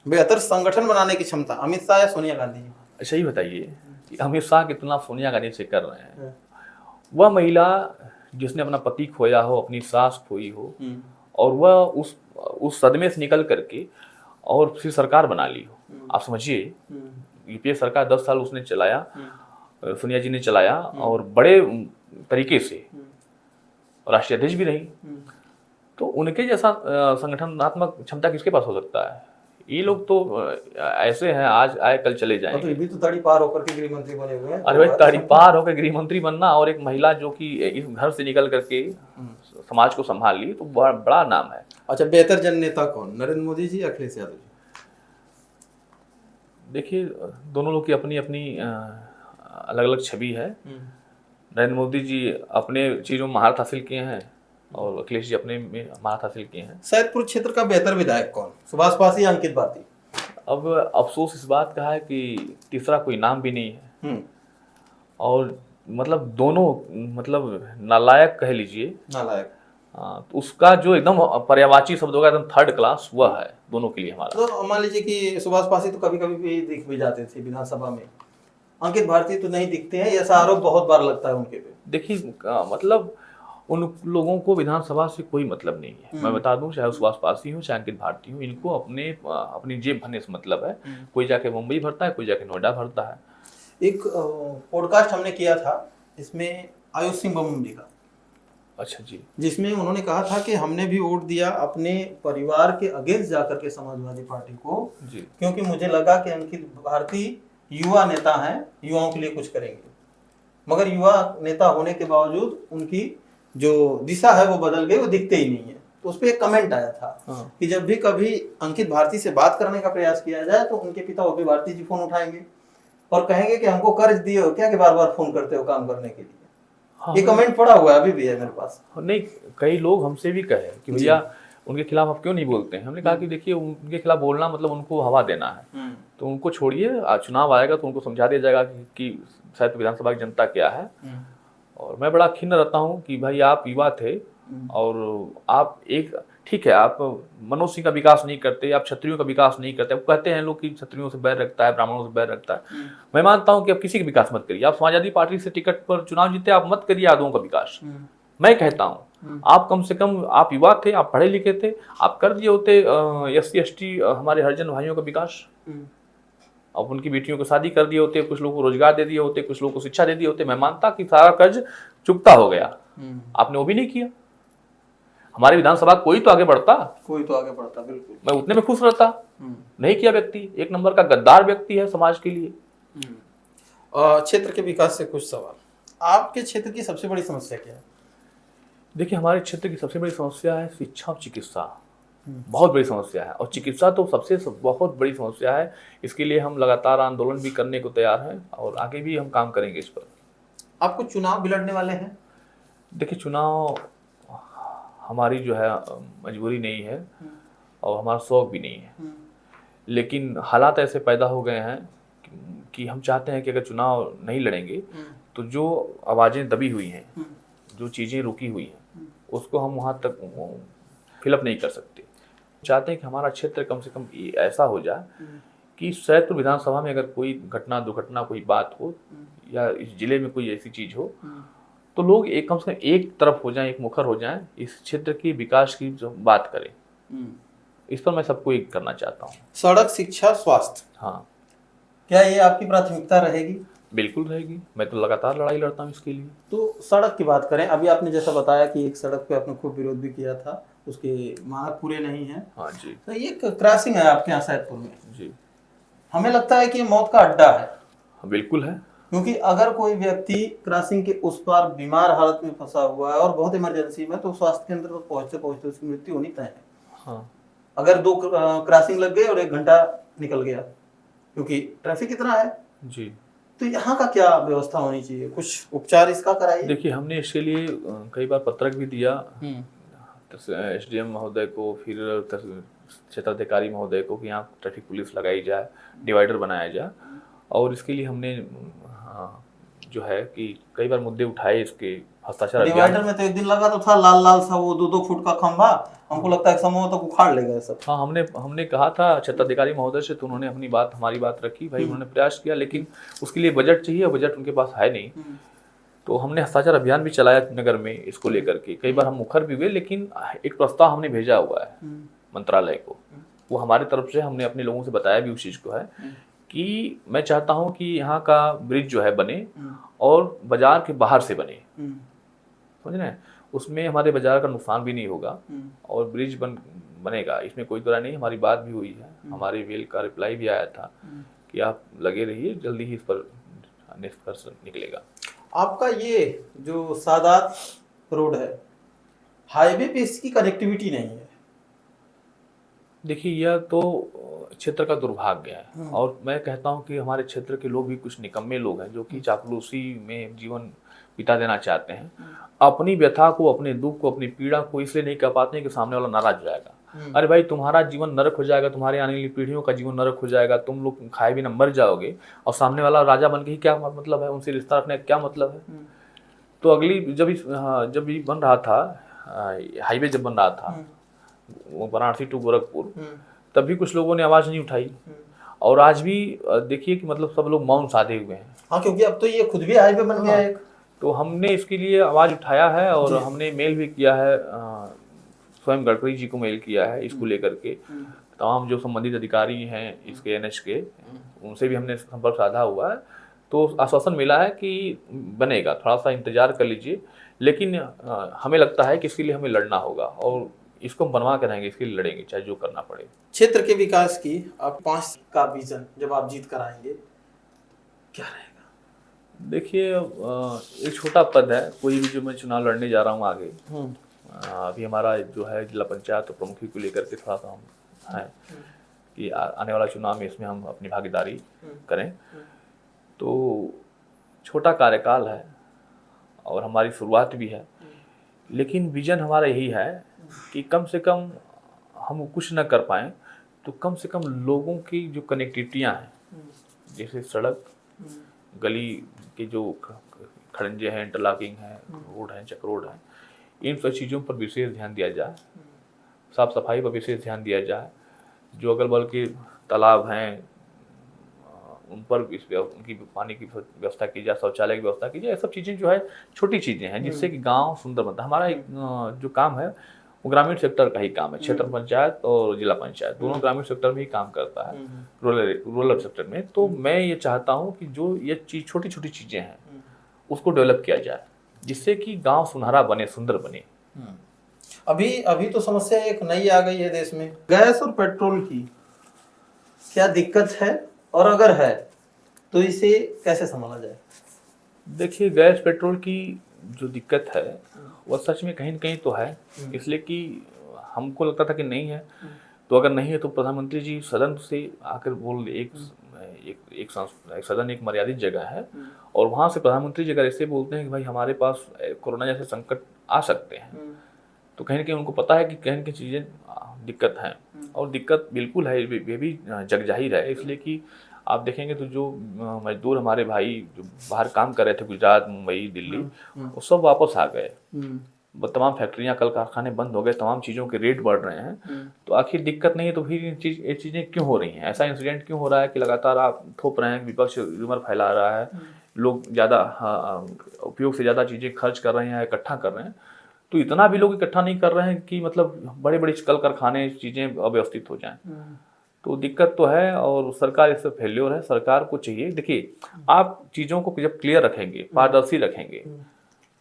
बेहतर संगठन बनाने की क्षमता अमित शाह या सोनिया गांधी जी?
अच्छा, ही बताइए कि अमित शाह की तुलना सोनिया गांधी से कर रहे हैं। वह महिला जिसने अपना पति खोया हो, अपनी सास खोई हो, और वह उस सदमे से निकल करके और फिर सरकार बना ली हो। आप समझिए, यूपीए सरकार 10 साल उसने चलाया, सोनिया जी ने चलाया, और बड़े तरीके से राष्ट्रीय अध्यक्ष भी रही। तो उनके जैसा संगठनात्मक क्षमता किसके पास हो सकता है? ये लोग तो ऐसे हैं, आज आए कल चले जाएंगे।
तो ये भी तो ताड़ी पार होकर के गृह मंत्री बने हुए हैं।
अरे भाई, ताड़ी पार होकर गृह मंत्री बनना और एक महिला जो कि इस घर से निकल करके समाज को संभाल ली, तो बड़ा नाम है।
अच्छा, बेहतर जन नेता कौन, नरेंद्र मोदी जी या अखिलेश यादव जी?
देखिए, दोनों लोग की अपनी अपनी अलग अलग छवि है। नरेंद्र मोदी जी अपने चीज़ों में महारत हासिल किए हैं और अखिलेश जी अपने में महारत हासिल किए हैं।
सैदपुर क्षेत्र का बेहतर विधायक कौन, सुभाष पासी या अंकित भारती?
अब अफसोस इस बात का है कि तीसरा कोई नाम भी नहीं है, और मतलब दोनों मतलब नालायक कह लीजिए।
नालायक।
तो उसका जो एकदम पर्यायवाची शब्द होगा, एकदम थर्ड क्लास, वह है दोनों के लिए हमारा।
तो मान लीजिए कि सुभाष पासी तो कभी कभी भी दिख भी जाते थे विधानसभा में, अंकित भारती तो नहीं दिखते हैं, ऐसा आरोप बहुत बार लगता है उनके पे।
देखिए, मतलब उन लोगों को विधानसभा से कोई मतलब नहीं है। मैं बता दूं, चाहे सुभाष पासी हो चाहे अंकित भारती हो, इनको अपनी जेब भरने से मतलब है। कोई जाके मुंबई भरता है, कोई जाके नोएडा भरता है।
एक पॉडकास्ट हमने किया था, इसमें आयुष सिंह बमुंडी का।
अच्छा जी।
जिसमें उन्होंने कहा था कि हमने भी वोट दिया अपने परिवार के अगेंस्ट जाकर के समाजवादी पार्टी को जी, क्योंकि मुझे लगा कि अंकित भारती युवा नेता हैं, युवाओं के लिए कुछ करेंगे। मगर युवा नेता होने के बावजूद उनकी जो दिशा है वो बदल गई, वो दिखते ही नहीं है। तो उस पर एक कमेंट आया था कि जब भी कभी अंकित भारती से बात करने का प्रयास किया जाए तो उनके पिता ओपी भारती जी फोन उठाएंगे और कहेंगे कि हमको कर्ज दिए हो क्या कि बार बार फोन करते हो काम करने के लिए। ये कमेंट पड़ा हुआ है, अभी भी है मेरे पास।
नहीं, कई लोग हमसे भी कहे कि भैया उनके खिलाफ आप क्यों नहीं बोलते हैं। हमने कहा कि देखिए, उनके खिलाफ बोलना मतलब उनको हवा देना है, तो उनको छोड़िए। चुनाव आएगा तो उनको समझा दिया जाएगा कि शायद विधानसभा की जनता क्या है। और मैं बड़ा खिन्न रहता हूँ कि भाई आप युवा थे और आप एक ठीक है, आप मनोज सिंह का विकास नहीं करते, आप क्षत्रियों का विकास नहीं करते। अब कहते हैं लोग कि क्षत्रियों से बैर रखता है, ब्राह्मणों से बैर रखता है। मैं मानता हूं कि आप किसी का विकास मत करिए। आप समाजवादी पार्टी से टिकट पर चुनाव जीते, आप मत करिए यादवों का विकास। मैं कहता हूं आप कम से कम, आप युवा थे, आप पढ़े लिखे थे, आप कर दिए होते SC ST हमारे हरिजन भाइयों का विकास। अब उनकी बेटियों को शादी कर दिए होते, कुछ लोगों को रोजगार दे दिए होते, कुछ लोगों को शिक्षा दे दिए होते। मैं मानता कि सारा कर्ज चुकता हो गया। आपने वो भी नहीं किया। हमारे विधानसभा कोई तो आगे बढ़ता, बिल्कुल मैं उतने में खुश रहता। नहीं किया। व्यक्ति एक नंबर का गद्दार व्यक्ति है समाज के लिए।
क्षेत्र के विकास से कुछ सवाल। आपके क्षेत्र की सबसे बड़ी समस्या क्या है?
देखिए, हमारे क्षेत्र की सबसे बड़ी समस्या है शिक्षा और चिकित्सा। बहुत बड़ी समस्या है। और चिकित्सा तो बहुत बड़ी समस्या है। इसके लिए हम लगातार आंदोलन भी करने को तैयार हैं और आगे भी हम काम करेंगे इस पर।
आपको चुनाव भी लड़ने वाले हैं?
देखिए, चुनाव हमारी जो है मजबूरी नहीं है और हमारा शौक भी नहीं है, लेकिन हालात ऐसे पैदा हो गए हैं कि हम चाहते हैं कि अगर चुनाव नहीं लड़ेंगे तो जो आवाज़ें दबी हुई हैं, जो चीज़ें रुकी हुई हैं, उसको हम वहाँ तक फिलअप नहीं कर सकते। चाहते हैं कि हमारा क्षेत्र कम से कम ऐसा हो जाए कि सैदपुर विधानसभा में अगर कोई घटना दुर्घटना कोई बात हो या इस जिले में कोई ऐसी चीज़ हो तो लोग एक कम से कम एक तरफ हो जाएं, एक मुखर हो जाएं, इस क्षेत्र की विकास की जो बात करें। इस पर मैं सबको एक करना चाहता हूँ।
सड़क, शिक्षा, स्वास्थ्य,
हाँ,
क्या ये आपकी प्राथमिकता रहेगी?
बिल्कुल रहेगी। मैं तो लगातार लड़ाई लड़ता हूँ इसके लिए।
तो सड़क की बात करें, अभी आपने जैसा बताया कि एक सड़क पे आपने खूब विरोध भी किया था, उसके मानक पूरे नहीं हैं।
हाँ जी।
तो ये क्रॉसिंग है आपके यहाँ सैदपुर में
जी,
हमें लगता है कि ये मौत का अड्डा है।
हाँ, बिल्कुल है।
क्योंकि अगर कोई व्यक्ति क्रॉसिंग के उस पार बीमार हालत में फंसा हुआ है और बहुत इमरजेंसी में, तो स्वास्थ्य केंद्र तक पहुंचते पहुंचते उसकी मृत्यु होनी तय है।
हाँ,
अगर 2 क्रॉसिंग लग गए और 1 घंटा निकल गया, क्योंकि ट्रैफिक इतना है।
जी।
तो यहाँ का क्या व्यवस्था होनी चाहिए? कुछ उपचार इसका कराइए।
देखिए, हमने इसके लिए कई बार पत्रक भी दिया एसडीएम महोदय को, फिर क्षेत्राधिकारी महोदय को कि यहाँ ट्रैफिक पुलिस लगाई जाए, डिवाइडर बनाया जाए। और इसके लिए हमने जो है कि कई बार मुद्दे उठाए इसके हस्ताक्षर अभियान।
डिवाइडर में तो एक दिन लगा तो था लाल लाल सा वो 2-2 फुट का खंभा, हमको लगता है समूह तक उखाड़ लेगा सब।
हाँ, हमने कहा था क्षेत्राधिकारी महोदय से, तो उन्होंने हमारी बात रखी। भाई, उन्होंने प्रयास किया, लेकिन उसके लिए बजट चाहिए, बजट उनके पास है नहीं। तो हमने हस्ताक्षर अभियान भी चलाया नगर में इसको लेकर के। कई बार हम मुखर भी हुए, लेकिन एक प्रस्ताव हमने भेजा हुआ है मंत्रालय को। वो हमारी तरफ से हमने अपने लोगों से बताया भी उस चीज़ को है कि मैं चाहता हूँ कि यहाँ का ब्रिज जो है बने और बाजार के बाहर से बने, समझ रहे हैं। उसमें हमारे बाजार का नुकसान भी नहीं होगा और ब्रिज बनेगा, इसमें कोई तरह नहीं। हमारी बात भी हुई है, हमारे मेल का रिप्लाई भी आया था कि आप लगे रहिए, जल्दी ही इस पर निष्कर्ष निकलेगा। आपका
ये जो सादात रोड है, हाईवे पे इसकी कनेक्टिविटी नहीं है।
देखिए, यह तो क्षेत्र का दुर्भाग्य है और मैं कहता हूं कि हमारे क्षेत्र के लोग भी कुछ निकम्मे लोग हैं जो कि चापलूसी में जीवन बिता देना चाहते हैं। अपनी व्यथा को, अपने दुख को, अपनी पीड़ा को इसलिए नहीं कह पाते हैं कि सामने वाला नाराज हो जाएगा। अरे भाई, तुम्हारा जीवन नरक हो जाएगा, तुम्हारे आने वाली पीढ़ियों का जीवन नरक हो जाएगा, तुम लोग खाए बिना मर जाओगे, और सामने वाला राजा बन के ही क्या मतलब है? उनसे रिश्ता रखने का क्या मतलब है? तो अगली जब ये बन रहा था, हाईवे जब बन रहा था वो वाराणसी टू गोरखपुर, तब भी कुछ लोगों ने आवाज नहीं उठाई। और आज भी देखिए कि मतलब सब लोग मौन साधे हुए हैं।
हाँ, क्योंकि अब तो ये खुद भी हाईवे बन गया है।
तो हमने इसके लिए आवाज उठाया है और हमने मेल भी किया है, स्वयं गडकरी जी को मेल किया है इसको लेकर के। तमाम जो संबंधित अधिकारी हैं इसके एनएच के, उनसे भी हमने संपर्क साधा हुआ है। तो आश्वासन मिला है कि बनेगा, थोड़ा सा इंतजार कर लीजिए। लेकिन हमें लगता है कि इसके लिए हमें लड़ना होगा और इसको हम बनवा के रहेंगे, इसके लिए लड़ेंगे चाहे जो करना पड़े।
क्षेत्र के विकास की आप 5 का विजन जब आप जीत कर आएंगे, क्या रहेगा?
देखिए, एक छोटा पद है, कोई भी जो मैं चुनाव लड़ने जा रहा हूँ आगे। अभी हमारा जो है जिला पंचायत प्रमुखी को लेकर के थोड़ा सा हम है कि आने वाला चुनाव में इसमें हम अपनी भागीदारी करें। तो छोटा कार्यकाल है और हमारी शुरुआत भी है, लेकिन विजन हमारा यही है कि कम से कम हम कुछ न कर पाएँ तो कम से कम लोगों की जो कनेक्टिविटियाँ हैं, जैसे सड़क, गली के जो खड़ंजे हैं, इंटरलॉकिंग है, रोड है, चक रोड है, इन सब चीज़ों पर विशेष ध्यान दिया जाए। साफ सफाई पर विशेष ध्यान दिया जाए। जो अगल बगल के तालाब हैं उन पर उनकी पानी की व्यवस्था की जाए, शौचालय की व्यवस्था की जाए। ये सब चीज़ें जो है छोटी चीज़ें हैं जिससे कि गांव सुंदर बनता है। हमारा एक जो काम है वो ग्रामीण सेक्टर का ही काम है। क्षेत्र पंचायत और जिला पंचायत दोनों ग्रामीण सेक्टर में ही काम करता है, रूरल सेक्टर में। तो मैं ये चाहता हूँ कि जो ये छोटी छोटी चीज़ें हैं उसको डेवलप किया जाए, जिससे कि गांव सुनहरा बने, सुंदर बने।
अभी तो समस्या एक नई आ गई है देश में, गैस और पेट्रोल की। क्या दिक्कत है, और अगर है तो इसे कैसे संभाला जाए?
देखिए, गैस पेट्रोल की जो दिक्कत है वह सच में कहीं न कहीं तो है, इसलिए कि हमको लगता था कि नहीं है, तो अगर नहीं है तो प्रधानमंत्री जी सदन से आकर बोल एक सदन एक मर्यादित जगह है, और वहाँ से प्रधानमंत्री जी अगर ऐसे बोलते हैं कि भाई हमारे पास कोरोना जैसे संकट आ सकते हैं, तो कहीं ना कहीं उनको पता है कि कहीं ना कहीं चीज़ें दिक्कत हैं, और दिक्कत बिल्कुल है, ये भी जग जाहिर है। इसलिए कि आप देखेंगे तो जो मजदूर हमारे भाई जो बाहर काम कर रहे थे, गुजरात, मुंबई, दिल्ली, वो सब वापस आ गए। तमाम फैक्ट्रियां, कल कारखाने बंद हो गए, तमाम चीज़ों के रेट बढ़ रहे हैं। तो आखिर दिक्कत नहीं है तो फिर ये चीज़ें क्यों हो रही हैं? ऐसा इंसिडेंट क्यों हो रहा है कि लगातार आप थोप रहे हैं, विपक्ष र्यूमर फैला रहा है, लोग ज़्यादा उपयोग से ज़्यादा चीज़ें खर्च कर रहे हैं, इकट्ठा कर रहे हैं। तो इतना भी लोग इकट्ठा नहीं कर रहे हैं कि मतलब बड़े बड़े कल कारखाने चीज़ें अव्यवस्थित हो जाएं। तो दिक्कत तो है, और सरकार इससे फेल्योर है। सरकार को चाहिए, देखिए आप चीज़ों को जब क्लियर रखेंगे, पारदर्शी रखेंगे,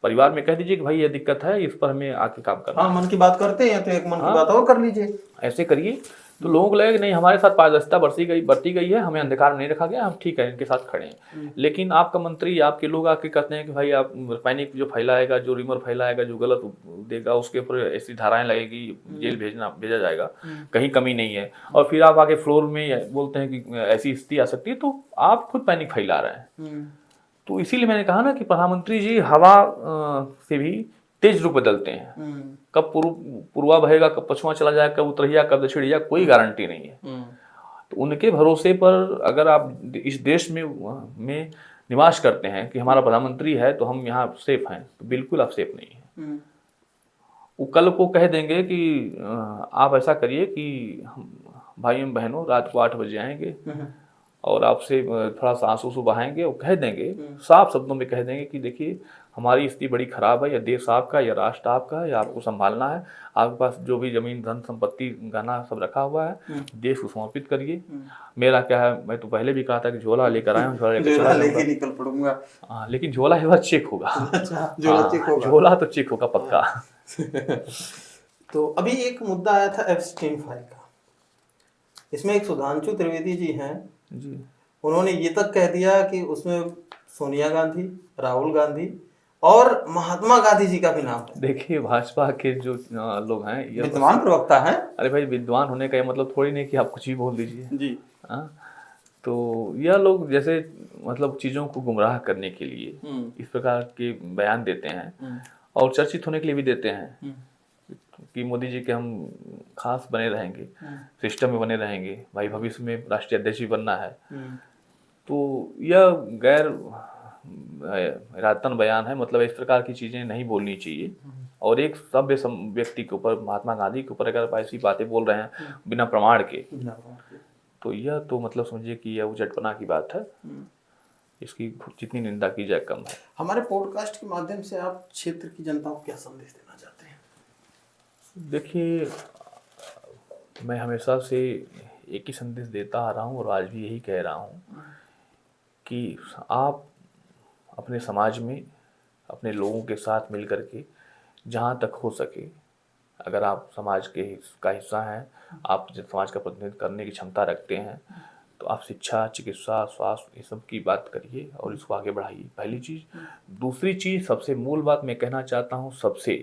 परिवार में कह दीजिए कि भाई ये दिक्कत है, इस पर हमें आके काम करना है।
मन की बात करते हैं तो एक मन की बात और कर लीजिए,
ऐसे करिए तो लोगों को लगेगा कि नहीं हमारे साथ पारदर्शिता बरती गई है, हमें अंधकार में नहीं रखा गया, हम ठीक है इनके साथ खड़े हैं। लेकिन आपका मंत्री, आपके लोग आके कहते हैं कि भाई आप पैनिक जो फैलाएगा, जो रिमर फैलाएगा, जो गलत देगा, उसके ऊपर ऐसी धाराएं लगेगी, जेल भेजा जाएगा, कहीं कमी नहीं है। और फिर आप आके फ्लोर में बोलते हैं कि ऐसी स्थिति आ सकती है, तो आप खुद पैनिक फैला रहे हैं। तो इसीलिए मैंने कहा ना कि प्रधानमंत्री जी हवा से भी तेज रूप बदलते हैं। कब पूर्वा बहेगा, कब पश्चिमा चला जाएगा, कब उत्तरिया, कब दक्षिणिया, कोई गारंटी नहीं है। तो उनके भरोसे पर अगर आप इस देश में निवास करते हैं कि हमारा प्रधानमंत्री है तो हम यहाँ सेफ हैं, तो बिल्कुल आप सेफ नहीं हैं। वो कल को कह देंगे कि आप ऐसा करिए कि हम भाइयों बहनों रात को 8 बजे आएंगे और आपसे थोड़ा सा आंसू बहाएंगे, और कह देंगे, साफ शब्दों में कह देंगे कि देखिए हमारी स्थिति बड़ी खराब है, या देश आपका, या राष्ट्र आपका है, या आपको संभालना है, आपके पास जो भी जमीन, धन, संपत्ति, गहना सब रखा हुआ है, देश को समर्पित करिए। मेरा क्या है, मैं तो पहले भी कहा था कि झोला लेकर आया हूँ, झोला लेके
निकल पड़ूंगा।
हाँ, लेकिन झोला एक बार चेक होगा। झोला तो चेक होगा पक्का।
तो अभी एक मुद्दा आया था एप्स्टीन फाइल का, इसमें एक सुधांशु त्रिवेदी जी हैं
जी,
उन्होंने ये तक कह दिया कि उसमें सोनिया गांधी, राहुल गांधी और महात्मा गांधी जी का भी नाम है।
देखिए भाजपा के जो लोग हैं, ये
विद्वान प्रवक्ता हैं।
अरे भाई, विद्वान होने का ये मतलब थोड़ी नहीं कि आप कुछ भी बोल दीजिए
जी।
हाँ, तो यह लोग जैसे मतलब चीज़ों को गुमराह करने के लिए इस प्रकार के बयान देते हैं, और चर्चित होने के लिए भी देते हैं कि मोदी जी के हम खास बने रहेंगे, सिस्टम में बने रहेंगे, भाई भविष्य में राष्ट्रीय अध्यक्ष भी बनना है। तो यह गैर इरादतन बयान है, मतलब इस प्रकार की चीज़ें नहीं बोलनी चाहिए। और एक सभ्य व्यक्ति के ऊपर, महात्मा गांधी के ऊपर अगर ऐसी बातें बोल रहे हैं बिना प्रमाण के, तो यह तो मतलब समझिए कि यह उजटपना की बात है। इसकी जितनी निंदा की जाए कम है।
हमारे पॉडकास्ट के माध्यम से आप क्षेत्र की जनता को क्या संदेश देना चाहते हैं?
देखिए, मैं हमेशा से एक ही संदेश देता आ रहा हूँ और आज भी यही कह रहा हूँ कि आप अपने समाज में अपने लोगों के साथ मिल कर के जहाँ तक हो सके, अगर आप समाज का हिस्सा हैं, आप समाज का प्रतिनिधित्व करने की क्षमता रखते हैं, तो आप शिक्षा, चिकित्सा, स्वास्थ्य, ये सब की बात करिए और इसको आगे बढ़ाइए, पहली चीज़। दूसरी चीज़, सबसे मूल बात मैं कहना चाहता हूँ सबसे,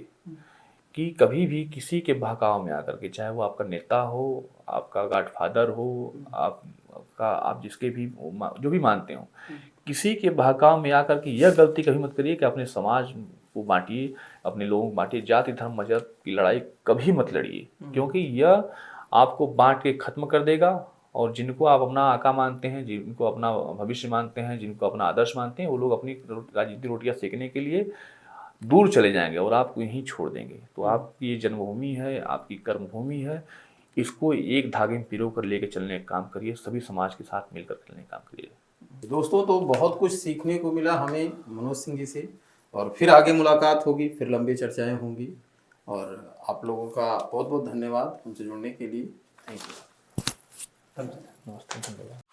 कि कभी भी किसी के बहकाव में आकर के, चाहे वो आपका नेता हो, आपका गॉडफादर हो, आप जिसके भी जो भी मानते हो, किसी के बहकाव में आकर के यह गलती कभी मत करिए कि अपने समाज को बांटिए, अपने लोगों को बांटिए। जाति धर्म मजहब की लड़ाई कभी मत लड़िए, क्योंकि यह आपको बांट के खत्म कर देगा, और जिनको आप अपना आका मानते हैं, जिनको अपना भविष्य मानते हैं, जिनको अपना आदर्श मानते हैं, वो लोग अपनी राजनीतिक रोटियां सेकने के लिए दूर चले जाएंगे और आपको यहीं छोड़ देंगे। तो आपकी ये जन्मभूमि है, आपकी कर्मभूमि है, इसको एक धागे में पिरो कर लेके चलने का काम करिए, सभी समाज के साथ मिलकर चलने का काम करिए।
दोस्तों, तो बहुत कुछ सीखने को मिला हमें मनोज सिंह जी से, और फिर आगे मुलाकात होगी, फिर लंबी चर्चाएं होंगी, और आप लोगों का बहुत बहुत धन्यवाद हमसे जुड़ने के लिए। Thank you.
नमस्ते, धन्यवाद।